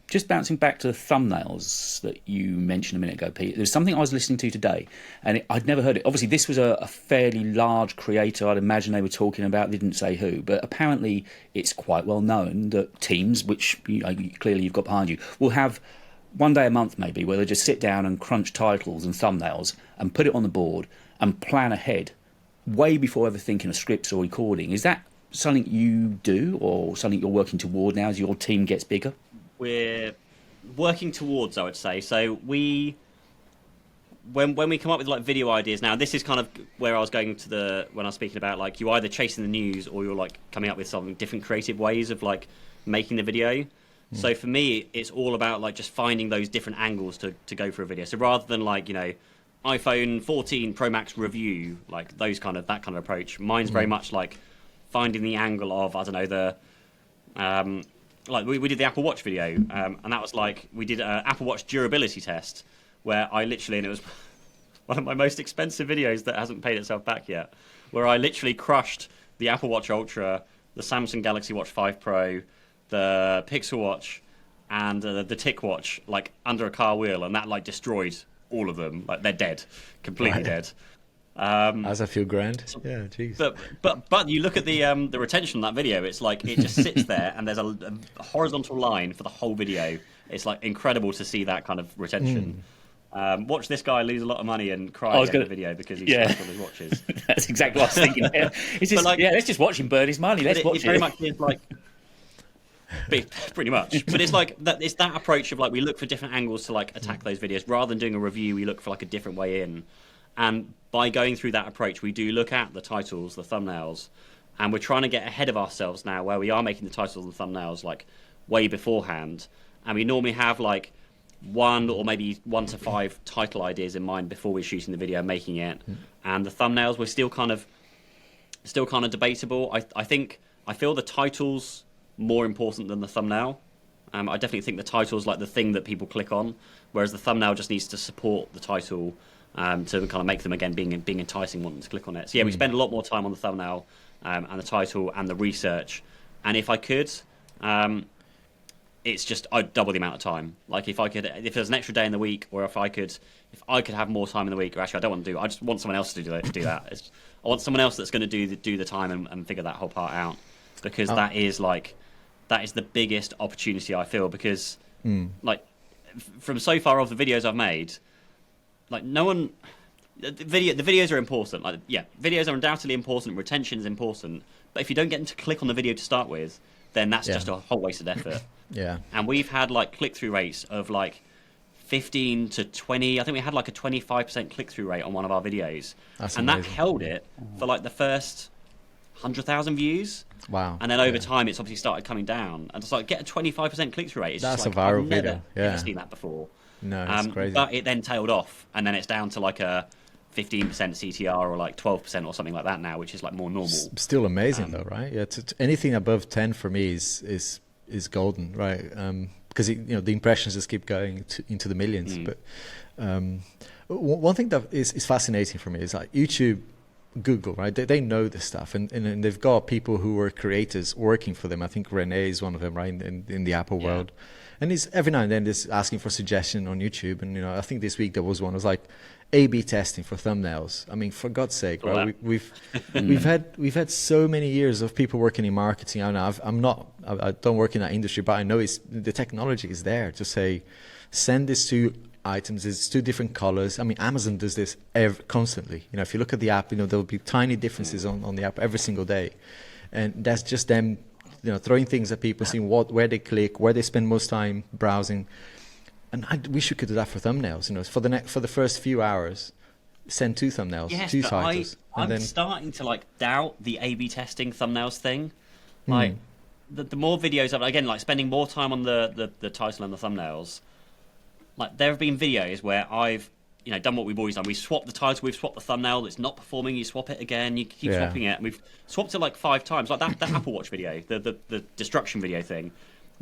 A: Just bouncing back to the thumbnails that you mentioned a minute ago, Pete, there's something I was listening to today, and I'd never heard it. Obviously, this was a fairly large creator. I'd imagine they were talking about, they didn't say who, but apparently it's quite well known that teams, which clearly you've got behind you, will have one day a month maybe where they just sit down and crunch titles and thumbnails and put it on the board and plan ahead way before ever thinking of scripts or recording. Is that something you do, or something you're working toward now as your team gets bigger?
B: We're working towards, I would say. So when we come up with video ideas now, this is kind of where I was going to when I was speaking about you either chasing the news or you're coming up with something different creative ways of making the video. So for me, it's all about just finding those different angles to go for a video. So rather than iPhone 14 Pro Max review, like that kind of approach. Mine's very much like finding the angle of, I don't know, like we did the Apple Watch video, and that was like we did an Apple Watch durability test where I literally, and it was one of my most expensive videos that hasn't paid itself back yet, where I literally crushed the Apple Watch Ultra, the Samsung Galaxy Watch 5 Pro, the Pixel Watch, and the TicWatch like under a car wheel, and that like destroyed all of them. Like they're dead, completely dead.
C: As a few grand. Yeah, jeez.
B: But you look at the retention on that video. It's like it just sits there, and there's a horizontal line for the whole video. It's like incredible to see that kind of retention. Watch this guy lose a lot of money and cry at the video because he's stuck on his watches.
A: That's exactly what I was thinking. It's just, like, let's just watch him burn his money. Let's watch it.
B: Very much is like. Pretty much, but it's like that. It's that approach of like we look for different angles to like attack those videos rather than doing a review. We look for like a different way in, and by going through that approach, we do look at the titles, the thumbnails, and we're trying to get ahead of ourselves now, where we are making the titles and thumbnails like way beforehand, and we normally have like 1 or maybe 1 to 5 title ideas in mind before we're shooting the video and making it, and the thumbnails we're still kind of debatable. I feel the titles more important than the thumbnail. I definitely think the title is like the thing that people click on, whereas the thumbnail just needs to support the title to kind of make them again being enticing, wanting to click on it. So yeah, we spend a lot more time on the thumbnail and the title and the research. And if I could, it's just I'd double the amount of time. Like if there's an extra day in the week, or if I could have more time in the week, or actually I don't want to do. I just want someone else to do that. I want someone else that's going to do the time and figure that whole part out, because that is the biggest opportunity I feel, because like from so far of the videos I've made, like the videos are important. Like videos are undoubtedly important, retention is important, but if you don't get them to click on the video to start with, then that's just a whole waste of effort. And we've had like click-through rates of like 15 to 20. I think we had like a 25% click-through rate on one of our videos. That's amazing. That held it for like the first 100,000 views.
C: Wow.
B: And then over time, it's obviously started coming down. And it's like, get a 25% click-through rate. It's
C: that's
B: just like,
C: a viral
B: I've
C: video.
B: never seen that before.
C: No, it's crazy.
B: But it then tailed off, and then it's down to like a 15% CTR or like 12% or something like that now, which is like more normal.
C: Still amazing though, right? Yeah, anything above 10 for me is golden, right? Because the impressions just keep going into the millions. But one thing that is fascinating for me is like YouTube, Google, right? They know this stuff, and they've got people who are creators working for them. I think Rene is one of them, right? In the Apple world, and he's every now and then just asking for suggestion on YouTube. And I think this week there was one. It was like A/B testing for thumbnails. I mean, for God's sake, right? We've had so many years of people working in marketing. I don't work in that industry, but I know the technology is there to say, send this to items, it's 2 different colors. I mean, Amazon does this constantly. If you look at the app, there'll be tiny differences on the app every single day, and that's just them, throwing things at people, seeing where they click, where they spend most time browsing. And I wish we could do that for thumbnails. For the first few hours, send 2 thumbnails, 2 titles.
B: I'm starting to like doubt the A/B testing thumbnails thing. Like the more videos again, like spending more time on the title and the thumbnails. Like there have been videos where I've done what we've always done. We swap the title, we've swapped the thumbnail. It's not performing. You swap it again. You keep swapping it. And we've swapped it like 5 times. Like that Apple Watch video, the destruction video thing.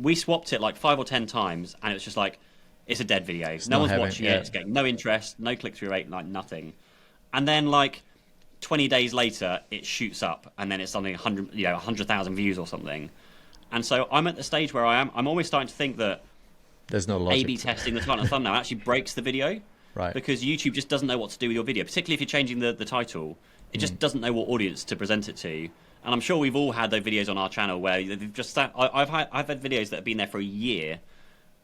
B: We swapped it like 5 or 10 times, and it was just like it's a dead video. No one's watching it. It's getting no interest, no click-through rate, like nothing. And then like 20 days later, it shoots up, and then it's something 100,000 views or something. And so I'm at the stage where I'm always starting to think that
C: there's no logic.
B: A/B testing the title and thumbnail actually breaks the video,
C: right?
B: Because YouTube just doesn't know what to do with your video, particularly if you're changing the title. It just doesn't know what audience to present it to. And I'm sure we've all had those videos on our channel where they've just I've had videos that have been there for a year,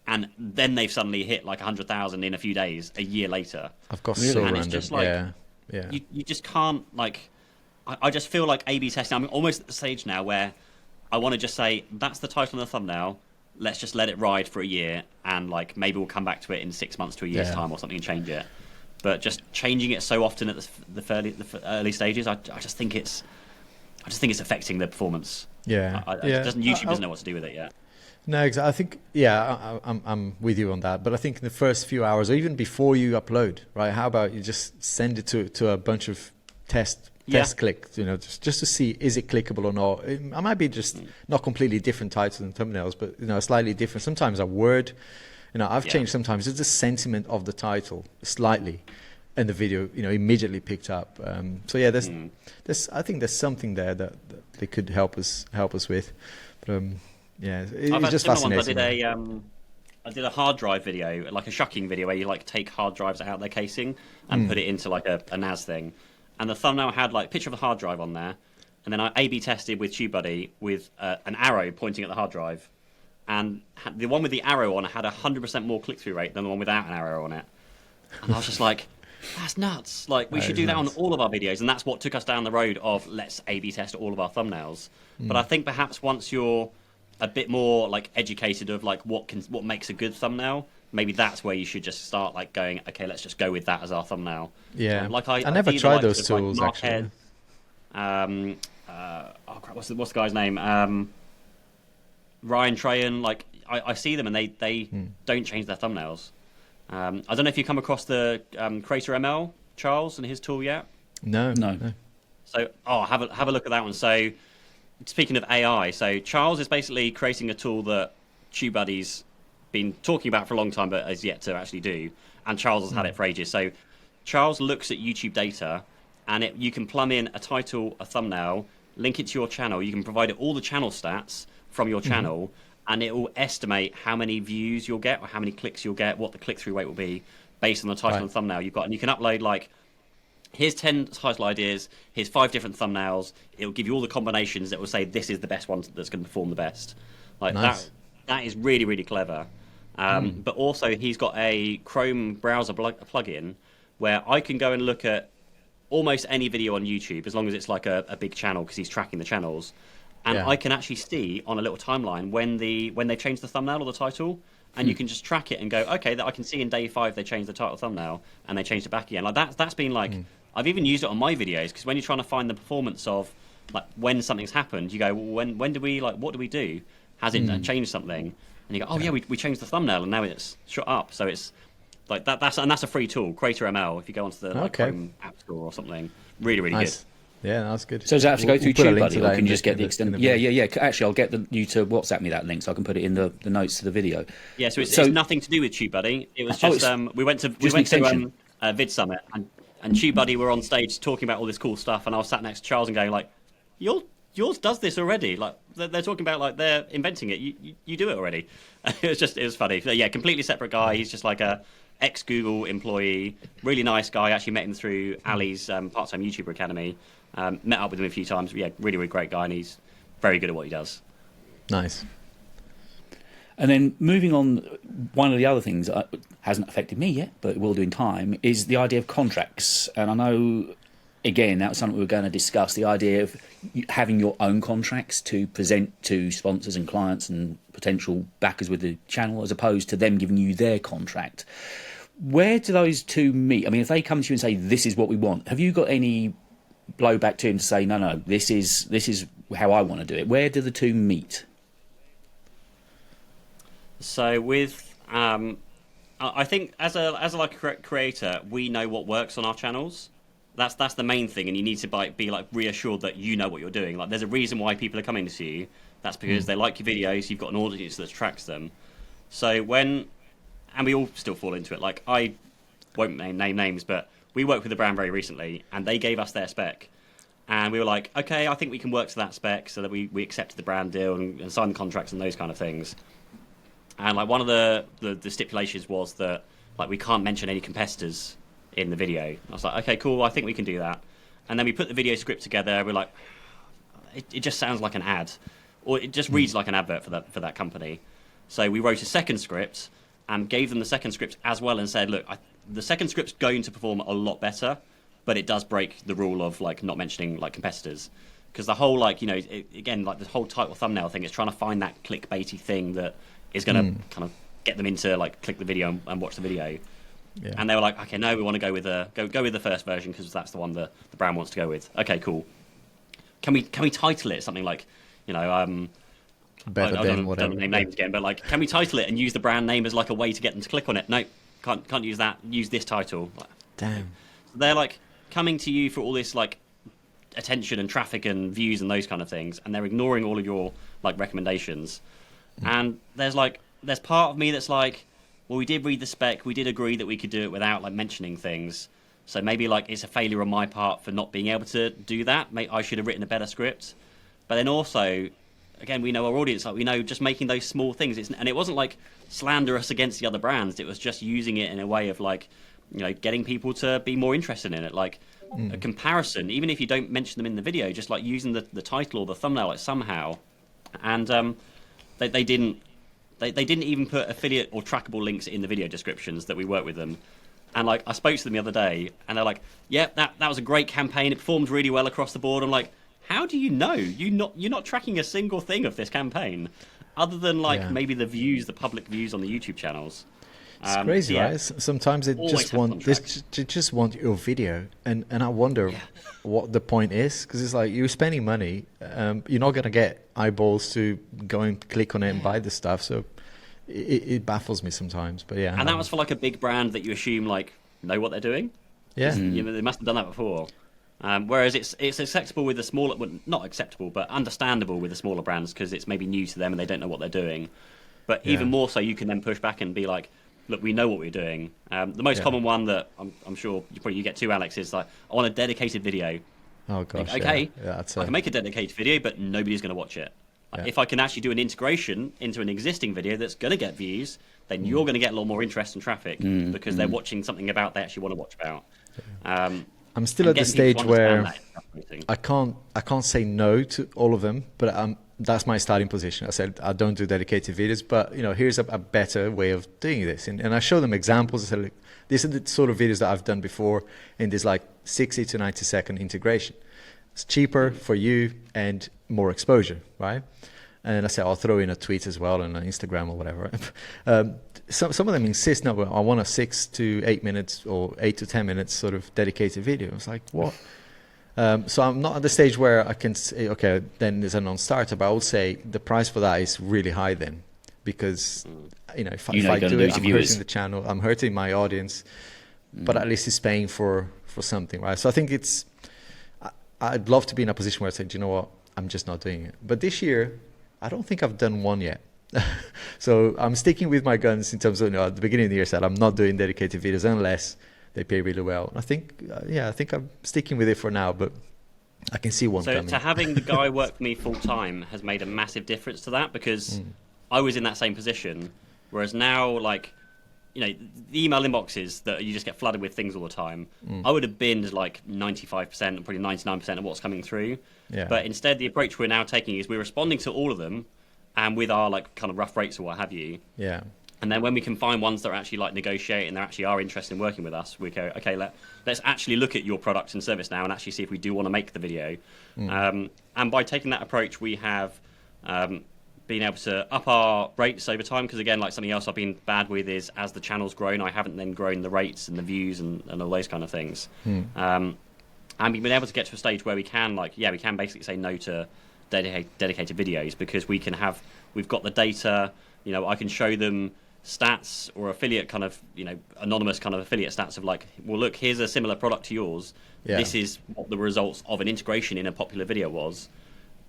B: and then they've suddenly hit like 100,000 in a few days. A year later,
C: I've got so random.
B: It's just like, you just can't like. I just feel like A/B testing. I'm almost at the stage now where I want to just say that's the title and the thumbnail. Let's just let it ride for a year, and like maybe we'll come back to it in 6 months to a year's time or something and change it. But just changing it so often at the early stages, I just think it's affecting the performance.
C: YouTube
B: doesn't know what to do with it yet.
C: No, exactly. I think, I'm with you on that. But I think in the first few hours, or even before you upload, right? How about you just send it to a bunch of test clicks, just to see, is it clickable or not? It might be just not completely different titles and thumbnails, but slightly different. Sometimes a word, I've changed sometimes just the sentiment of the title slightly, and the video, immediately picked up. There's I think there's something there that they could help us with. But it's just fascinating.
B: I did a hard drive video, like a shucking video, where you like take hard drives out of their casing and put it into like a NAS thing. And the thumbnail had like a picture of the hard drive on there, and then I A/B tested with TubeBuddy with an arrow pointing at the hard drive, and the one with the arrow on had 100% more click-through rate than the one without an arrow on it. And I was just like, that's nuts! Like we should do that on all of our videos, and that's what took us down the road of let's A/B test all of our thumbnails. But I think perhaps once you're a bit more like educated of like what makes a good thumbnail, maybe that's where you should just start like going, okay, let's just go with that as our thumbnail.
C: Yeah,
B: I
C: never tried those
B: of,
C: tools
B: like,
C: actually.
B: What's the guy's name? Ryan Trahan. Like I see them and they don't change their thumbnails. I don't know if you come across the Creator ML Charles and his tool yet.
C: No.
B: So have a look at that one. So speaking of AI, so Charles is basically creating a tool that TubeBuddy's been talking about for a long time but has yet to actually do, and Charles has had it for ages. So Charles looks at YouTube data, and you can plumb in a title, a thumbnail, link it to your channel. You can provide it all the channel stats from your channel, and it will estimate how many views you'll get or how many clicks you'll get, what the click-through rate will be based on the title and thumbnail you've got. And you can upload like, here's 10 title ideas, here's 5 different thumbnails. It'll give you all the combinations that will say this is the best one that's going to perform the best. Like that is really, really clever. But also he's got a Chrome browser plugin where I can go and look at almost any video on YouTube, as long as it's like a big channel, because he's tracking the channels. And I can actually see on a little timeline when they change the thumbnail or the title, and you can just track it and go, okay, that I can see in day 5 they changed the title thumbnail and they changed it back again. Like that's been like, I've even used it on my videos, because when you're trying to find the performance of like when something's happened, you go, well, when do we, like, what do we do? Has it changed something? And you go, we changed the thumbnail and now it's shot up. So it's like that's a free tool, Creator ML. If you go onto the Chrome App Store or something, really, really good.
C: Yeah, that's good.
A: So does that have to go through TubeBuddy, or can you just get the
C: extended?
A: Yeah. Actually, I'll get you to WhatsApp me that link so I can put it in the notes to the video.
B: Yeah, so it's nothing to do with TubeBuddy. It was just we went to Vid Summit, and TubeBuddy were on stage talking about all this cool stuff, and I was sat next to Charles and going like, yours does this already. Like they're talking about like they're inventing it. You do it already. It was funny. So, yeah, completely separate guy. He's just like a ex-Google employee, really nice guy. Actually met him through Ali's part-time YouTuber Academy. Met up with him a few times. Yeah, really, really great guy, and he's very good at what he does.
C: Nice.
A: And then moving on, one of the other things that hasn't affected me yet, but it will do in time, is the idea of contracts. And I know, again, that was something we were going to discuss, the idea of having your own contracts to present to sponsors and clients and potential backers with the channel, as opposed to them giving you their contract. Where do those two meet? I mean, if they come to you and say, this is what we want, have you got any blowback to him to say, no, this is how I want to do it? Where do the two meet? So
B: with I think as a creator, we know what works on our channels. That's the main thing, and you need to be like reassured that you know what you're doing. Like, there's a reason why people are coming to you. That's because they like your videos. You've got an audience that tracks them. So and we all still fall into it. Like, I won't name names, but we worked with a brand very recently, and they gave us their spec, and we were like, okay, I think we can work to that spec, so that we accepted the brand deal and signed the contracts and those kind of things. And like one of the stipulations was that like we can't mention any competitors in the video. I was like, okay, cool, I think we can do that. And then we put the video script together. We're like, it just sounds like an ad, or it just reads like an advert for that company. So we wrote a second script and gave them the second script as well, and said, look, the second script's going to perform a lot better, but it does break the rule of like not mentioning like competitors, because the whole like again like the whole title thumbnail thing is trying to find that clickbaity thing that is going to kind of get them into like click the video and watch the video. Yeah. And they were like, okay, no, we want to go with the first version because that's the one the brand wants to go with. Okay, cool. Can we title it something like,
C: better
B: I
C: than
B: don't
C: whatever.
B: name names again, but like, can we title it and use the brand name as like a way to get them to click on it? No, can't use that. Use this title.
C: Damn.
B: They're like coming to you for all this like attention and traffic and views and those kind of things, and they're ignoring all of your like recommendations. And there's part of me that's like, well, we did read the spec, we did agree that we could do it without like mentioning things. So maybe like it's a failure on my part for not being able to do that. I should have written a better script. But then also, again, we know our audience. Like we know just making those small things. And it wasn't like slanderous against the other brands. It was just using it in a way of like, getting people to be more interested in it. Like a comparison, even if you don't mention them in the video, just like using the title or the thumbnail like somehow. And they didn't even put affiliate or trackable links in the video descriptions that we work with them. And like I spoke to them the other day, and they're like, "Yeah, that was a great campaign. It performed really well across the board." I'm like, "How do you know? You're not tracking a single thing of this campaign, other than like maybe the views, the public views on the YouTube channels."
C: It's crazy, right? Sometimes they just want your video, and I wonder what the point is, because it's like you're spending money, you're not gonna get eyeballs to go and click on it and buy the stuff, so. It baffles me sometimes, but yeah.
B: And that was for like a big brand that you assume like know what they're doing.
C: Yeah,
B: they must have done that before. Whereas it's acceptable with the smaller, well, not acceptable, but understandable with the smaller brands because it's maybe new to them and they don't know what they're doing. But even more so, you can then push back and be like, "Look, we know what we're doing." The most common one that I'm sure you get to, Alex, is like, "I want a dedicated video."
C: Oh gosh.
B: Like, okay,
C: I
B: can make a dedicated video, but nobody's going to watch it. If I can actually do an integration into an existing video that's going to get views, then you're going to get a lot more interest and traffic because they're watching something about they actually want to watch about.
C: I'm still at the stage where I can't say no to all of them, but that's my starting position. I said I don't do dedicated videos, but here's a better way of doing this, and I show them examples. I said, look, these are the sort of videos that I've done before, and there's like 60 to 90 second integration. It's cheaper for you and more exposure, right? And I said I'll throw in a tweet as well and on Instagram or whatever. Some of them insist, no, I want a 6 to 8 minutes or 8 to 10 minutes sort of dedicated video. It's like, what? So I'm not at the stage where I can say, okay, then there's a non-starter, but I would say the price for that is really high then, because if I do it, I'm hurting the channel, I'm hurting my audience, but at least it's paying for something, right? So I think I'd love to be in a position where I say, do you know what, I'm just not doing it. But this year, I don't think I've done one yet. So I'm sticking with my guns in terms of, at the beginning of the year I said I'm not doing dedicated videos unless they pay really well. I think, I think I'm sticking with it for now, but I can see one coming.
B: So having the guy work for me full time has made a massive difference to that, because I was in that same position, whereas now, like, the email inboxes that you just get flooded with things all the time, I would have binned like 95%, probably 99% of what's coming through. Yeah. But instead, the approach we're now taking is we're responding to all of them, and with our like kind of rough rates or what have you. Yeah. And then when we can find ones that are actually like negotiate and they actually are interested in working with us, we go, okay, let's actually look at your product and service now and actually see if we do want to make the video. And by taking that approach, we have been able to up our rates over time, because again, like something else I've been bad with is as the channel's grown, I haven't then grown the rates and the views and all those kind of things. And we've been able to get to a stage where we can basically say no to dedicated videos, because we've got the data. I can show them stats or affiliate kind of anonymous kind of affiliate stats of like, well, look, here's a similar product to yours. This is what the results of an integration in a popular video was.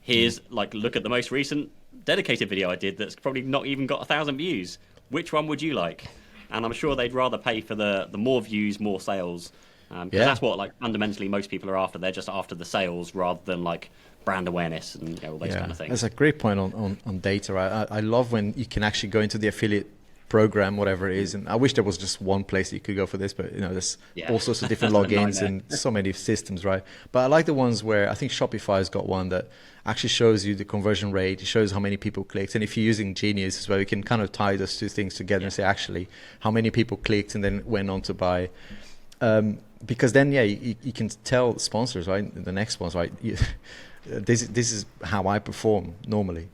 B: Here's like, look at the most recent dedicated video I did that's probably not even got 1,000 views. Which one would you like? And I'm sure they'd rather pay for the more views, more sales, because that's what like fundamentally most people are after. They're just after the sales rather than like brand awareness and all those kind of things.
C: That's a great point on data. I love when you can actually go into the affiliate program, whatever it is, and I wish there was just one place that you could go for this, but there's all sorts of different logins and so many systems, right? But I like the ones where I think Shopify has got one that actually shows you the conversion rate, it shows how many people clicked, and if you're using Genius as well, you can kind of tie those two things together and say actually how many people clicked and then went on to buy. Because then you can tell sponsors, right, the next ones, right, this is how I perform normally.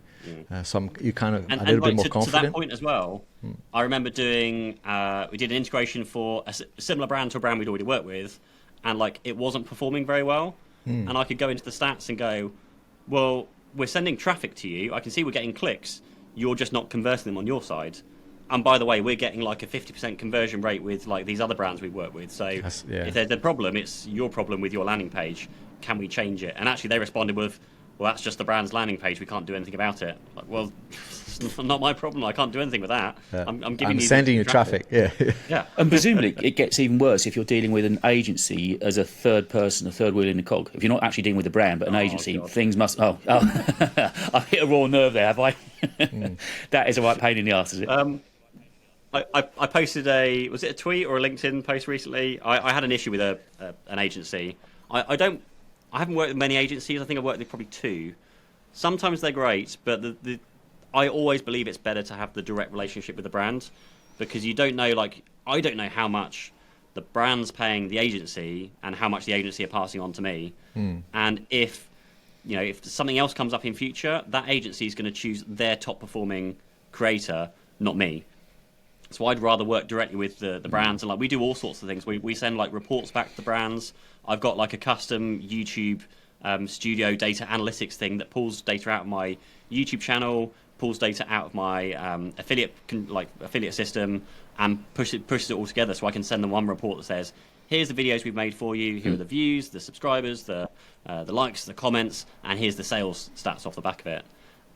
C: So you kind of a little bit more confident.
B: To that point as well, I remember doing we did an integration for a similar brand to a brand we'd already worked with, and like it wasn't performing very well, and I could go into the stats and go, well, we're sending traffic to you. I can see we're getting clicks. You're just not converting them on your side. And by the way, we're getting like a 50% conversion rate with like these other brands we work with. So if there's a problem, it's your problem with your landing page. Can we change it? And actually, they responded with, "Well, that's just the brand's landing page. We can't do anything about it." Like, well, it's not my problem. I can't do anything with that. I'm
C: sending you traffic.
B: Yeah.
A: And presumably, it gets even worse if you're dealing with an agency as a third person, a third wheel in the cog. If you're not actually dealing with the brand, but an agency,
B: God.
A: things must. I've hit a raw nerve there, have I? That is a right pain in the arse, is it?
B: I posted was it a tweet or a LinkedIn post recently? I had an issue with an agency. I haven't worked with many agencies. I think I've worked with probably 2. Sometimes they're great, but I always believe it's better to have the direct relationship with the brand, because you don't know, like, I don't know how much the brand's paying the agency and how much the agency are passing on to me. And if something else comes up in future, that agency is going to choose their top performing creator, not me. So I'd rather work directly with the brands, and like we do all sorts of things. We send like reports back to the brands. I've got like a custom YouTube studio data analytics thing that pulls data out of my YouTube channel, pulls data out of my affiliate system, and pushes it all together. So I can send them one report that says, "Here's the videos we've made for you. Here are the views, the subscribers, the likes, the comments, and here's the sales stats off the back of it."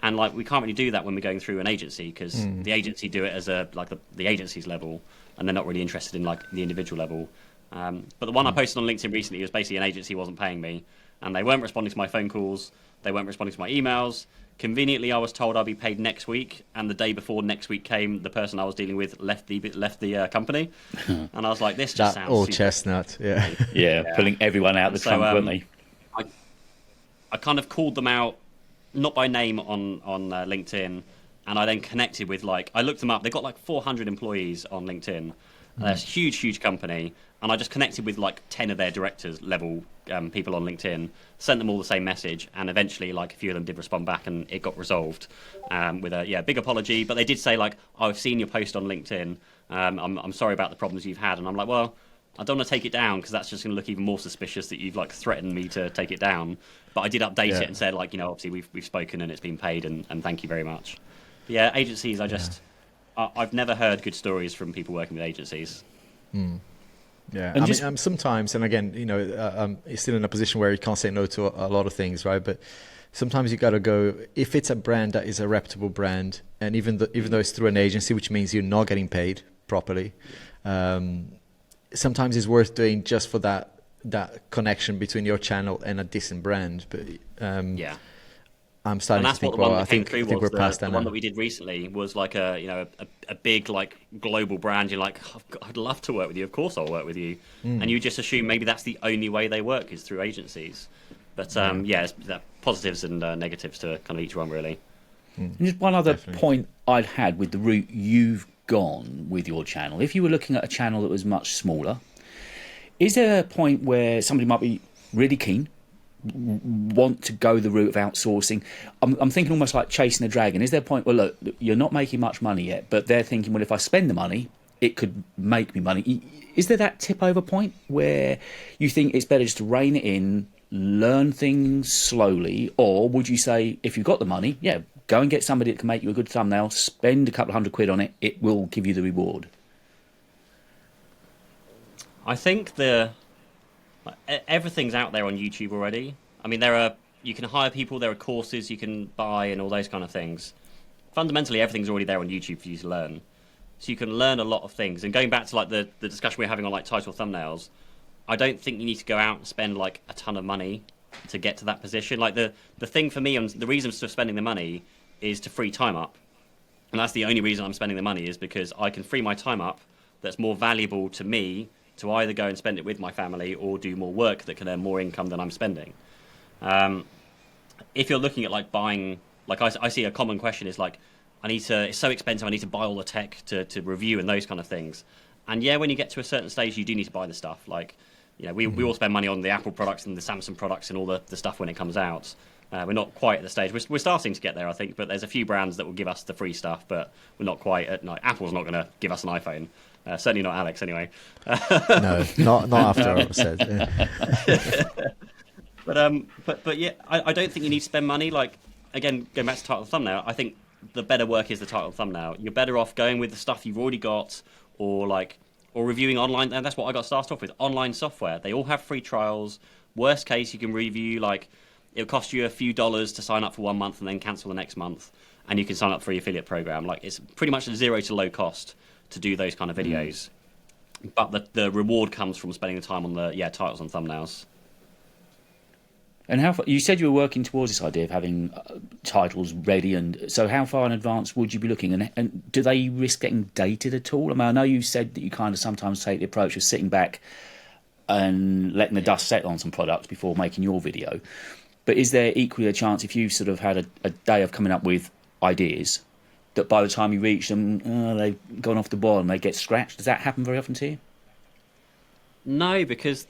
B: And like we can't really do that when we're going through an agency, because the agency do it as the agency's level, and they're not really interested in like the individual level. But the one I posted on LinkedIn recently was basically an agency wasn't paying me, and they weren't responding to my phone calls, they weren't responding to my emails. Conveniently, I was told I'll be paid next week, and the day before next week came, the person I was dealing with left the company, and I was like, "This just sounds
C: old
B: super
C: chestnut."
A: Pulling everyone out the trunk, weren't they?
B: I kind of called them out, not by name on LinkedIn, and I then connected with I looked them up. They've got like 400 employees on LinkedIn. That's a huge company, and I just connected with like 10 of their directors level people on LinkedIn, sent them all the same message, and eventually like a few of them did respond back, and it got resolved with a big apology. But they did say like, "I've seen your post on LinkedIn. I'm sorry about the problems you've had," and I'm like, well, I don't want to take it down because that's just going to look even more suspicious that you've like threatened me to take it down. But I did update it and said like, obviously we've spoken and it's been paid, and thank you very much. But yeah, agencies, I've never heard good stories from people working with agencies.
C: Yeah, I mean, sometimes, and again, you're still in a position where you can't say no to a lot of things, right? But sometimes you got to go, if it's a brand that is a reputable brand, and even though it's through an agency, which means you're not getting paid properly, sometimes it's worth doing just for that connection between your channel and a decent brand. But I'm starting to think, well, I think we're past that now.
B: The one that we did recently was like a big like global brand. You're like, I'd love to work with you. Of course I'll work with you. And you just assume maybe that's the only way they work is through agencies. But it's positives and negatives to kind of each one, really.
A: And just one other point I'd had with the route you've gone with your channel. If you were looking at a channel that was much smaller, is there a point where somebody might be really keen, want to go the route of outsourcing? I'm thinking almost like chasing a dragon. Is there a point where, look, you're not making much money yet, but they're thinking, well, if I spend the money, it could make me money. Is there that tip over point where you think it's better just to rein it in, learn things slowly, or would you say if you've got the money, go and get somebody that can make you a good thumbnail, spend a couple of £100 on it, it will give you the reward?
B: I think everything's out there on YouTube already. I mean, you can hire people, there are courses you can buy and all those kind of things. Fundamentally, everything's already there on YouTube for you to learn. So you can learn a lot of things. And going back to like the discussion we're having on like title thumbnails, I don't think you need to go out and spend like a ton of money to get to that position. Like the thing for me, and the reason for spending the money is to free time up. And that's the only reason I'm spending the money, is because I can free my time up that's more valuable to me to either go and spend it with my family or do more work that can earn more income than I'm spending. If you're looking at like buying, like I see a common question is like, it's so expensive, I need to buy all the tech to review and those kind of things. And when you get to a certain stage, you do need to buy the stuff. Like, we all spend money on the Apple products and the Samsung products and all the stuff when it comes out. We're not quite at the stage. We're starting to get there, I think, but there's a few brands that will give us the free stuff, but we're not quite at, Apple's not going to give us an iPhone. Certainly not Alex, anyway.
C: No, not after what I said.
B: But I don't think you need to spend money. Like, again, going back to title and thumbnail, I think the better work is the title and thumbnail. You're better off going with the stuff you've already got, or reviewing online. And that's what I got started off with, online software. They all have free trials. Worst case, you can review, like, it'll cost you a few dollars to sign up for 1 month and then cancel the next month. And you can sign up for your affiliate program. Like, it's pretty much 0 to low cost to do those kind of videos. But the reward comes from spending the time on the titles and thumbnails.
A: And how far, you said you were working towards this idea of having titles ready, and so how far in advance would you be looking? And do they risk getting dated at all? I mean, I know you said that you kind of sometimes take the approach of sitting back and letting the dust settle on some products before making your video. But is there equally a chance, if you sort of had a day of coming up with ideas, that by the time you reach them, they've gone off the boil and they get scratched? Does that happen very often to you?
B: No, because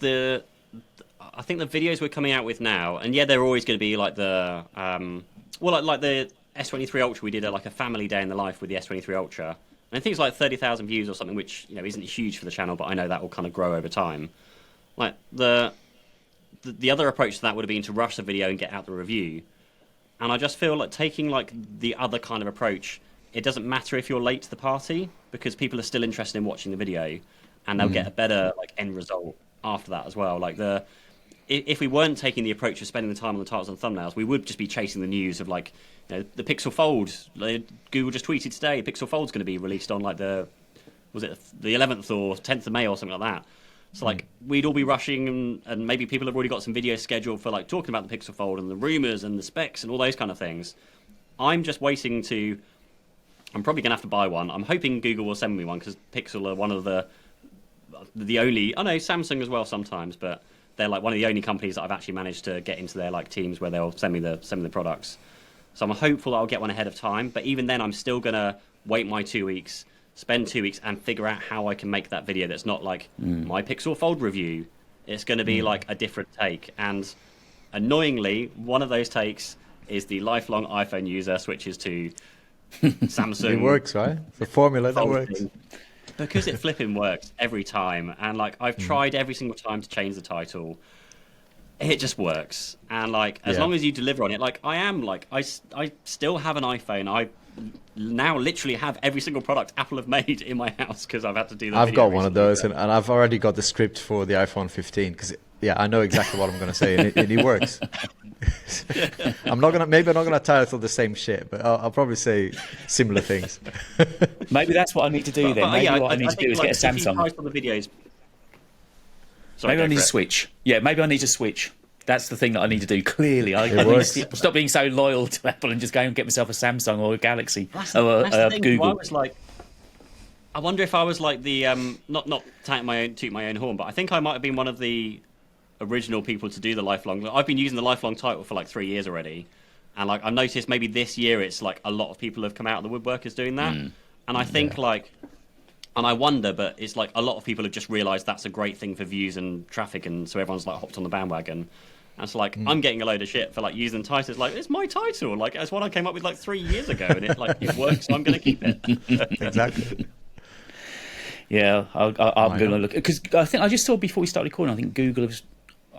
B: I think the videos we're coming out with now, and they're always going to be like the like the S23 Ultra. We did a family day in the life with the S23 Ultra, and I think it's like 30,000 views or something, which isn't huge for the channel, but I know that will kind of grow over time. Like the other approach to that would have been to rush the video and get out the review, and I just feel like taking like the other kind of approach. It doesn't matter if you're late to the party, because people are still interested in watching the video, and they'll get a better end result after that as well. Like if we weren't taking the approach of spending the time on the titles and thumbnails, we would just be chasing the news of the Pixel Fold. Google just tweeted today, Pixel Fold's going to be released on the 11th or 10th of May or something like that. So we'd all be rushing, and maybe people have already got some videos scheduled for talking about the Pixel Fold and the rumors and the specs and all those kind of things. I'm just waiting to. I'm probably going to have to buy one. I'm hoping Google will send me one, because Pixel are one of the only. I know Samsung as well sometimes, but they're one of the only companies that I've actually managed to get into their teams where they'll send me the products. So I'm hopeful I'll get one ahead of time. But even then, I'm still going to wait my 2 weeks, spend 2 weeks, and figure out how I can make that video that's not my Pixel Fold review. It's going to be a different take. And annoyingly, one of those takes is the lifelong iPhone user switches to Samsung.
C: It works, right? The formula that works.
B: Thing. Because it flipping works every time, and I've tried every single time to change the title, it just works. And as long as you deliver on it, I still have an iPhone. I now literally have every single product Apple have made in my house because I've had to do that.
C: I've got one of those, and I've already got the script for the iPhone 15 because I know exactly what I'm going to say, and it works. I'm not gonna title the same shit, but I'll probably say similar things.
A: Maybe that's what I need to do then. Maybe what I need to do is get a Samsung.
B: On the videos. Sorry,
A: maybe I need to switch. Yeah, maybe I need to switch. That's the thing that I need to do. Clearly, I need to stop being so loyal to Apple and just go and get myself a Samsung or a Galaxy or Google.
B: I wonder if I was not toot my own horn, but I think I might have been one of the original people to do the lifelong. I've been using the lifelong title for 3 years already, and I've noticed maybe this year it's a lot of people have come out of the woodwork as doing that, and I think and I wonder, but it's a lot of people have just realised that's a great thing for views and traffic, and so everyone's hopped on the bandwagon. And it's I'm getting a load of shit for using titles. It's my title. It's one I came up with 3 years ago, and it works, so I'm going to keep it.
C: Exactly.
A: Yeah, I'm going to look, because I think I just saw before we started recording. I think Google has.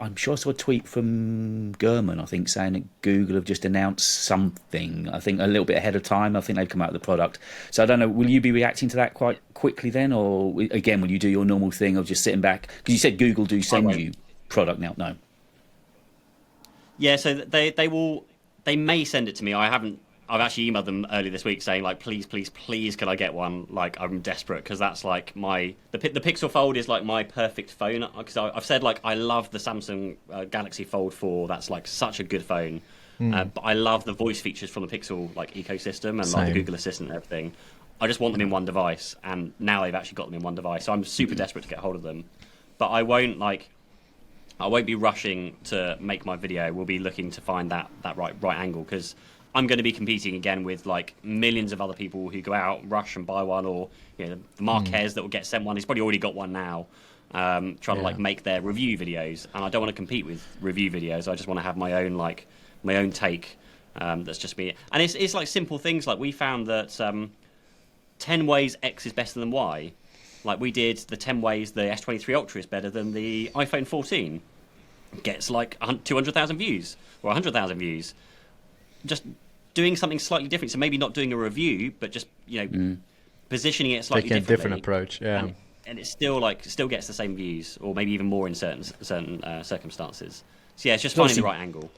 A: I'm sure I saw a tweet from Gurman, I think, saying that Google have just announced something, I think a little bit ahead of time. I think they've come out with the product. So I don't know, will you be reacting to that quite quickly then? Or, again, will you do your normal thing of just sitting back? Because you said Google do send you product now. No.
B: Yeah, so they may send it to me. I've actually emailed them earlier this week saying please can I get one? I'm desperate, because that's the Pixel Fold is my perfect phone, because I've said I love the Samsung Galaxy Fold 4. That's such a good phone. But I love the voice features from the Pixel ecosystem and the Google Assistant and everything. I just want them in one device, and now they've actually got them in one device. So I'm super desperate to get hold of them. But I won't be rushing to make my video. We'll be looking to find that right angle, because I'm going to be competing again with millions of other people who go out, rush and buy one, or the Marquez that will get sent one. He's probably already got one now, trying to make their review videos. And I don't want to compete with review videos. I just want to have my own my own take. That's just me. And it's simple things. We found that 10 ways X is better than Y. We did the 10 ways the S23 Ultra is better than the iPhone 14. Gets 200,000 views or 100,000 views. Just doing something slightly different. So maybe not doing a review, but just positioning it slightly
C: taking a
B: differently.
C: different approach. Yeah.
B: And it still gets the same views, or maybe even more in certain circumstances. So yeah, it's just finding the right angle.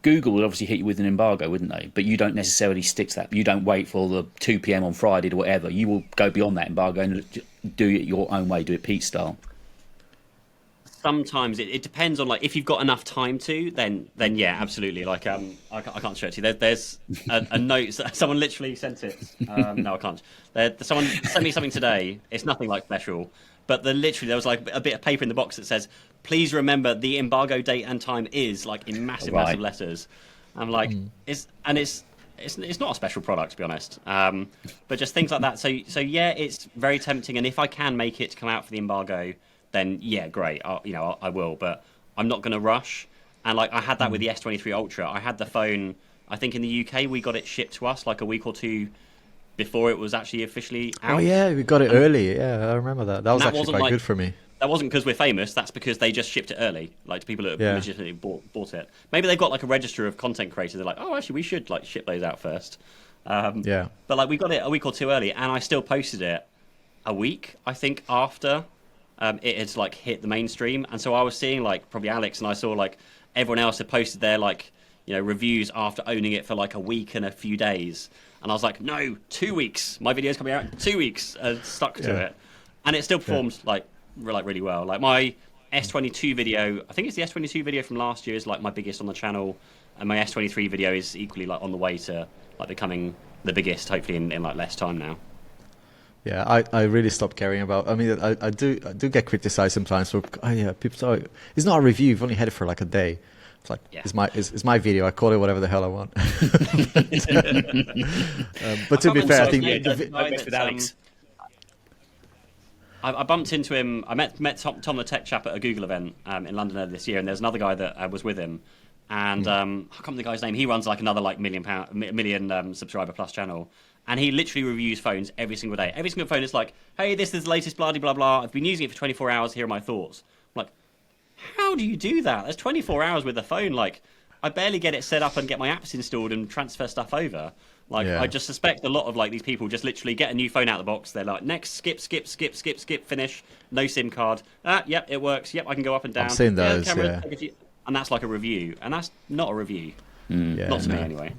A: Google would obviously hit you with an embargo, wouldn't they? But you don't necessarily stick to that. You don't wait for the 2 p.m. on Friday or whatever. You will go beyond that embargo and do it your own way, do it Pete style.
B: Sometimes it depends on, like, if you've got enough time to, then yeah, absolutely. Like I can't show it to you. There's a note. Someone literally sent it. No, I can't. Someone sent me something today. It's nothing like special, but there was like a bit of paper in the box that says, "Please remember the embargo date and time is," like, in massive letters. I'm like, it's not a special product, to be honest. But just things like that. So yeah, it's very tempting. And if I can make it to come out for the embargo, then yeah, great. I will. But I'm not going to rush. And like, I had that with the S23 Ultra. I had the phone. I think in the UK we got it shipped to us like a week or two before it was actually officially out.
C: Oh yeah, we got it early. Yeah, I remember that. That was actually quite good for me.
B: That wasn't because we're famous. That's because they just shipped it early, like, to people that have legitimately bought it. Maybe they've got like a register of content creators. They're like, oh, actually, we should like ship those out first.
C: Yeah.
B: But like, we got it a week or two early, and I still posted it a week, I think, after it had like hit the mainstream. And so I was seeing, like, probably Alex, and I saw like everyone else had posted their, like, reviews after owning it for like a week and a few days. And I was like, no, 2 weeks. My video's coming out in 2 weeks. Stuck to it, and it still performed like really well. Like, my S22 video, I think it's the S22 video from last year, is like my biggest on the channel, and my S23 video is equally like on the way to like becoming the biggest, hopefully in like less time now.
C: Yeah, I really stopped caring about. I mean, I do get criticized sometimes for. Oh yeah, people say it's not a review. You've only had it for like a day. It's like, it's my video. I call it whatever the hell I want. But to be fair, I think
A: with Alex.
B: I bumped into him. I met Tom the Tech chap at a Google event in London earlier this year, and there's another guy that was with him. And I can't remember the guy's name. He runs like another like million subscriber plus channel, and he literally reviews phones every single day. Every single phone is like, "Hey, this is the latest blah blah blah. I've been using it for 24 hours. Here are my thoughts." I'm like, how do you do that? There's 24 hours with a phone. Like, I barely get it set up and get my apps installed and transfer stuff over. Like, I just suspect a lot of like these people just literally get a new phone out of the box. They're like, next, skip, finish, no SIM card. Yep, it works. Yep, I can go up and down.
C: I've seen those,
B: and that's like a review, and that's not a review. Not to me, anyway.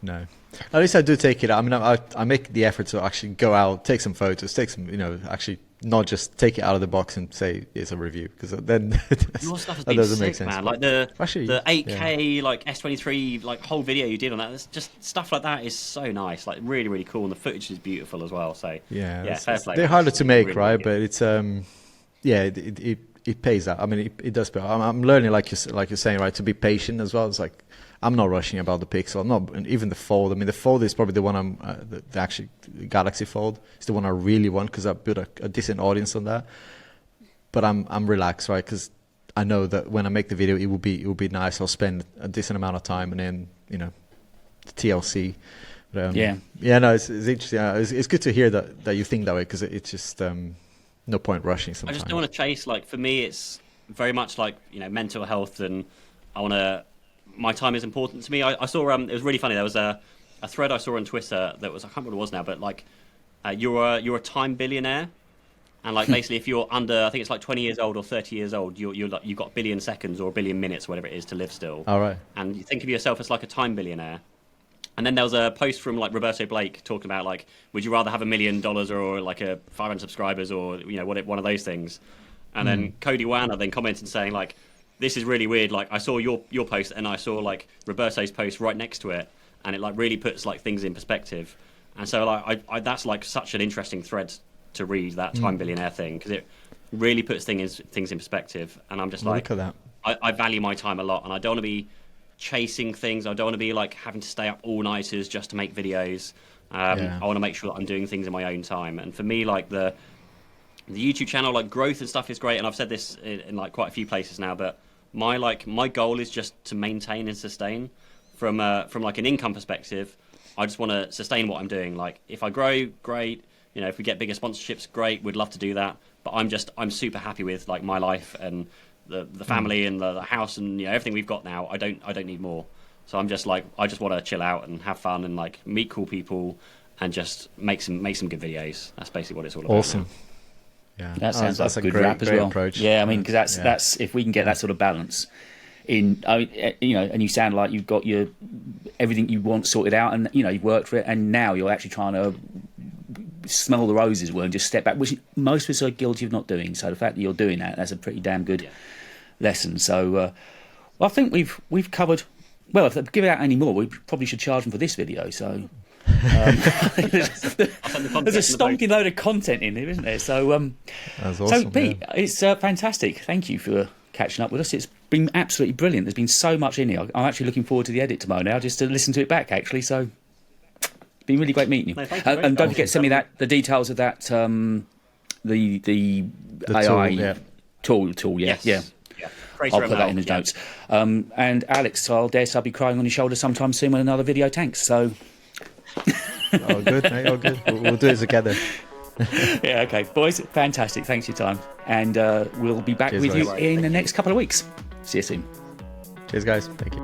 C: No. At least I do take it out. I mean, I make the effort to actually go out, take some photos, take some, actually not just take it out of the box and say it's a review, because then
B: your stuff has
C: that
B: been
C: doesn't
B: sick,
C: make sense.
B: man. Like the 8K like S23 like whole video you did on that. It's just stuff like that is so nice. Like, really, really cool, and the footage is beautiful as well. So fair play.
C: They're harder to make,
B: really,
C: right?
B: really
C: but it's it pays out. I mean, it does pay out. I'm learning, like you're saying, right, to be patient as well. It's like, I'm not rushing about the Pixel. I'm not, and even the Fold. I mean, the Fold is probably the one the Galaxy Fold is the one I really want, because I built a decent audience on that. But I'm relaxed, right? Because I know that when I make the video, it will be nice. I'll spend a decent amount of time, and then TLC. But, no, it's interesting. It's good to hear that you think that way, because it's just no point rushing sometimes.
B: I just don't want to chase. Like, for me, it's very much like mental health, and I want to. My time is important to me. I saw it was really funny. There was a thread I saw on Twitter that was, I can't remember what it was now, but like you're a time billionaire, and like basically if you're under, I think it's like 20 years old or 30 years old, you've got a billion seconds or a billion minutes, whatever it is, to live still.
C: All right. And
B: you think of yourself as like a time billionaire. And then there was a post from like Roberto Blake talking about like, would you rather have $1 million or like 500 subscribers or one of those things? And then Cody Wanner then commented saying like, this is really weird. Like, I saw your post and I saw like Roberto's post right next to it, and it like really puts like things in perspective. And so like I that's like such an interesting thread to read, that time billionaire thing, because it really puts things in perspective. And I'm just like,
C: look at that.
B: I value my time a lot, and I don't want to be chasing things. I don't want to be like having to stay up all nighters just to make videos. I want to make sure that I'm doing things in my own time. And for me, like the YouTube channel, like growth and stuff is great. And I've said this in like quite a few places now, but my goal is just to maintain and sustain from like an income perspective. I just want to sustain what I'm doing. Like, if I grow, great. If we get bigger sponsorships, great. We'd love to do that. But I'm super happy with like my life and the family and the house and everything we've got now. I don't need more. So I'm just like, I just want to chill out and have fun and like meet cool people and just make some good videos. That's basically what it's all about.
C: Awesome.
B: Now.
C: Yeah,
A: That sounds like
C: that's
A: a good
C: great,
A: wrap as
C: great
A: well.
C: approach.
A: Yeah, I mean, because
C: Yeah.
A: that's if we can get that sort of balance in, you know, and you sound like you've got your everything you want sorted out, and you know you've worked for it, and now you're actually trying to smell the roses, well, and just step back, which most of us are guilty of not doing. So the fact that you're doing that's a pretty damn good lesson. So, well, I think we've covered. Well, if they give it out any more, we probably should charge them for this video. So. There's a stonking load of content in there, isn't there? So,
C: That's awesome.
A: so Pete, it's fantastic. Thank you for catching up with us. It's been absolutely brilliant. There's been so much in here. I'm actually looking forward to the edit tomorrow now, just to listen to it back. Actually, so it's been really great meeting you.
B: No, thank you very
A: And don't
B: much.
A: forget to send me the details of that the AI tool. Yeah,
B: Yes.
A: yeah.
B: Creator
A: I'll put that
B: ML,
A: in the
B: yeah.
A: notes. And Alex, I'll be crying on your shoulder sometime soon when another video tanks. So.
C: All good, mate. All good. We'll do it together.
A: Yeah, okay. Boys, fantastic. Thanks for your time. And we'll be back
C: Cheers,
A: with you
C: guys.
A: in the next couple of weeks. See you soon.
C: Cheers, guys. Thank you.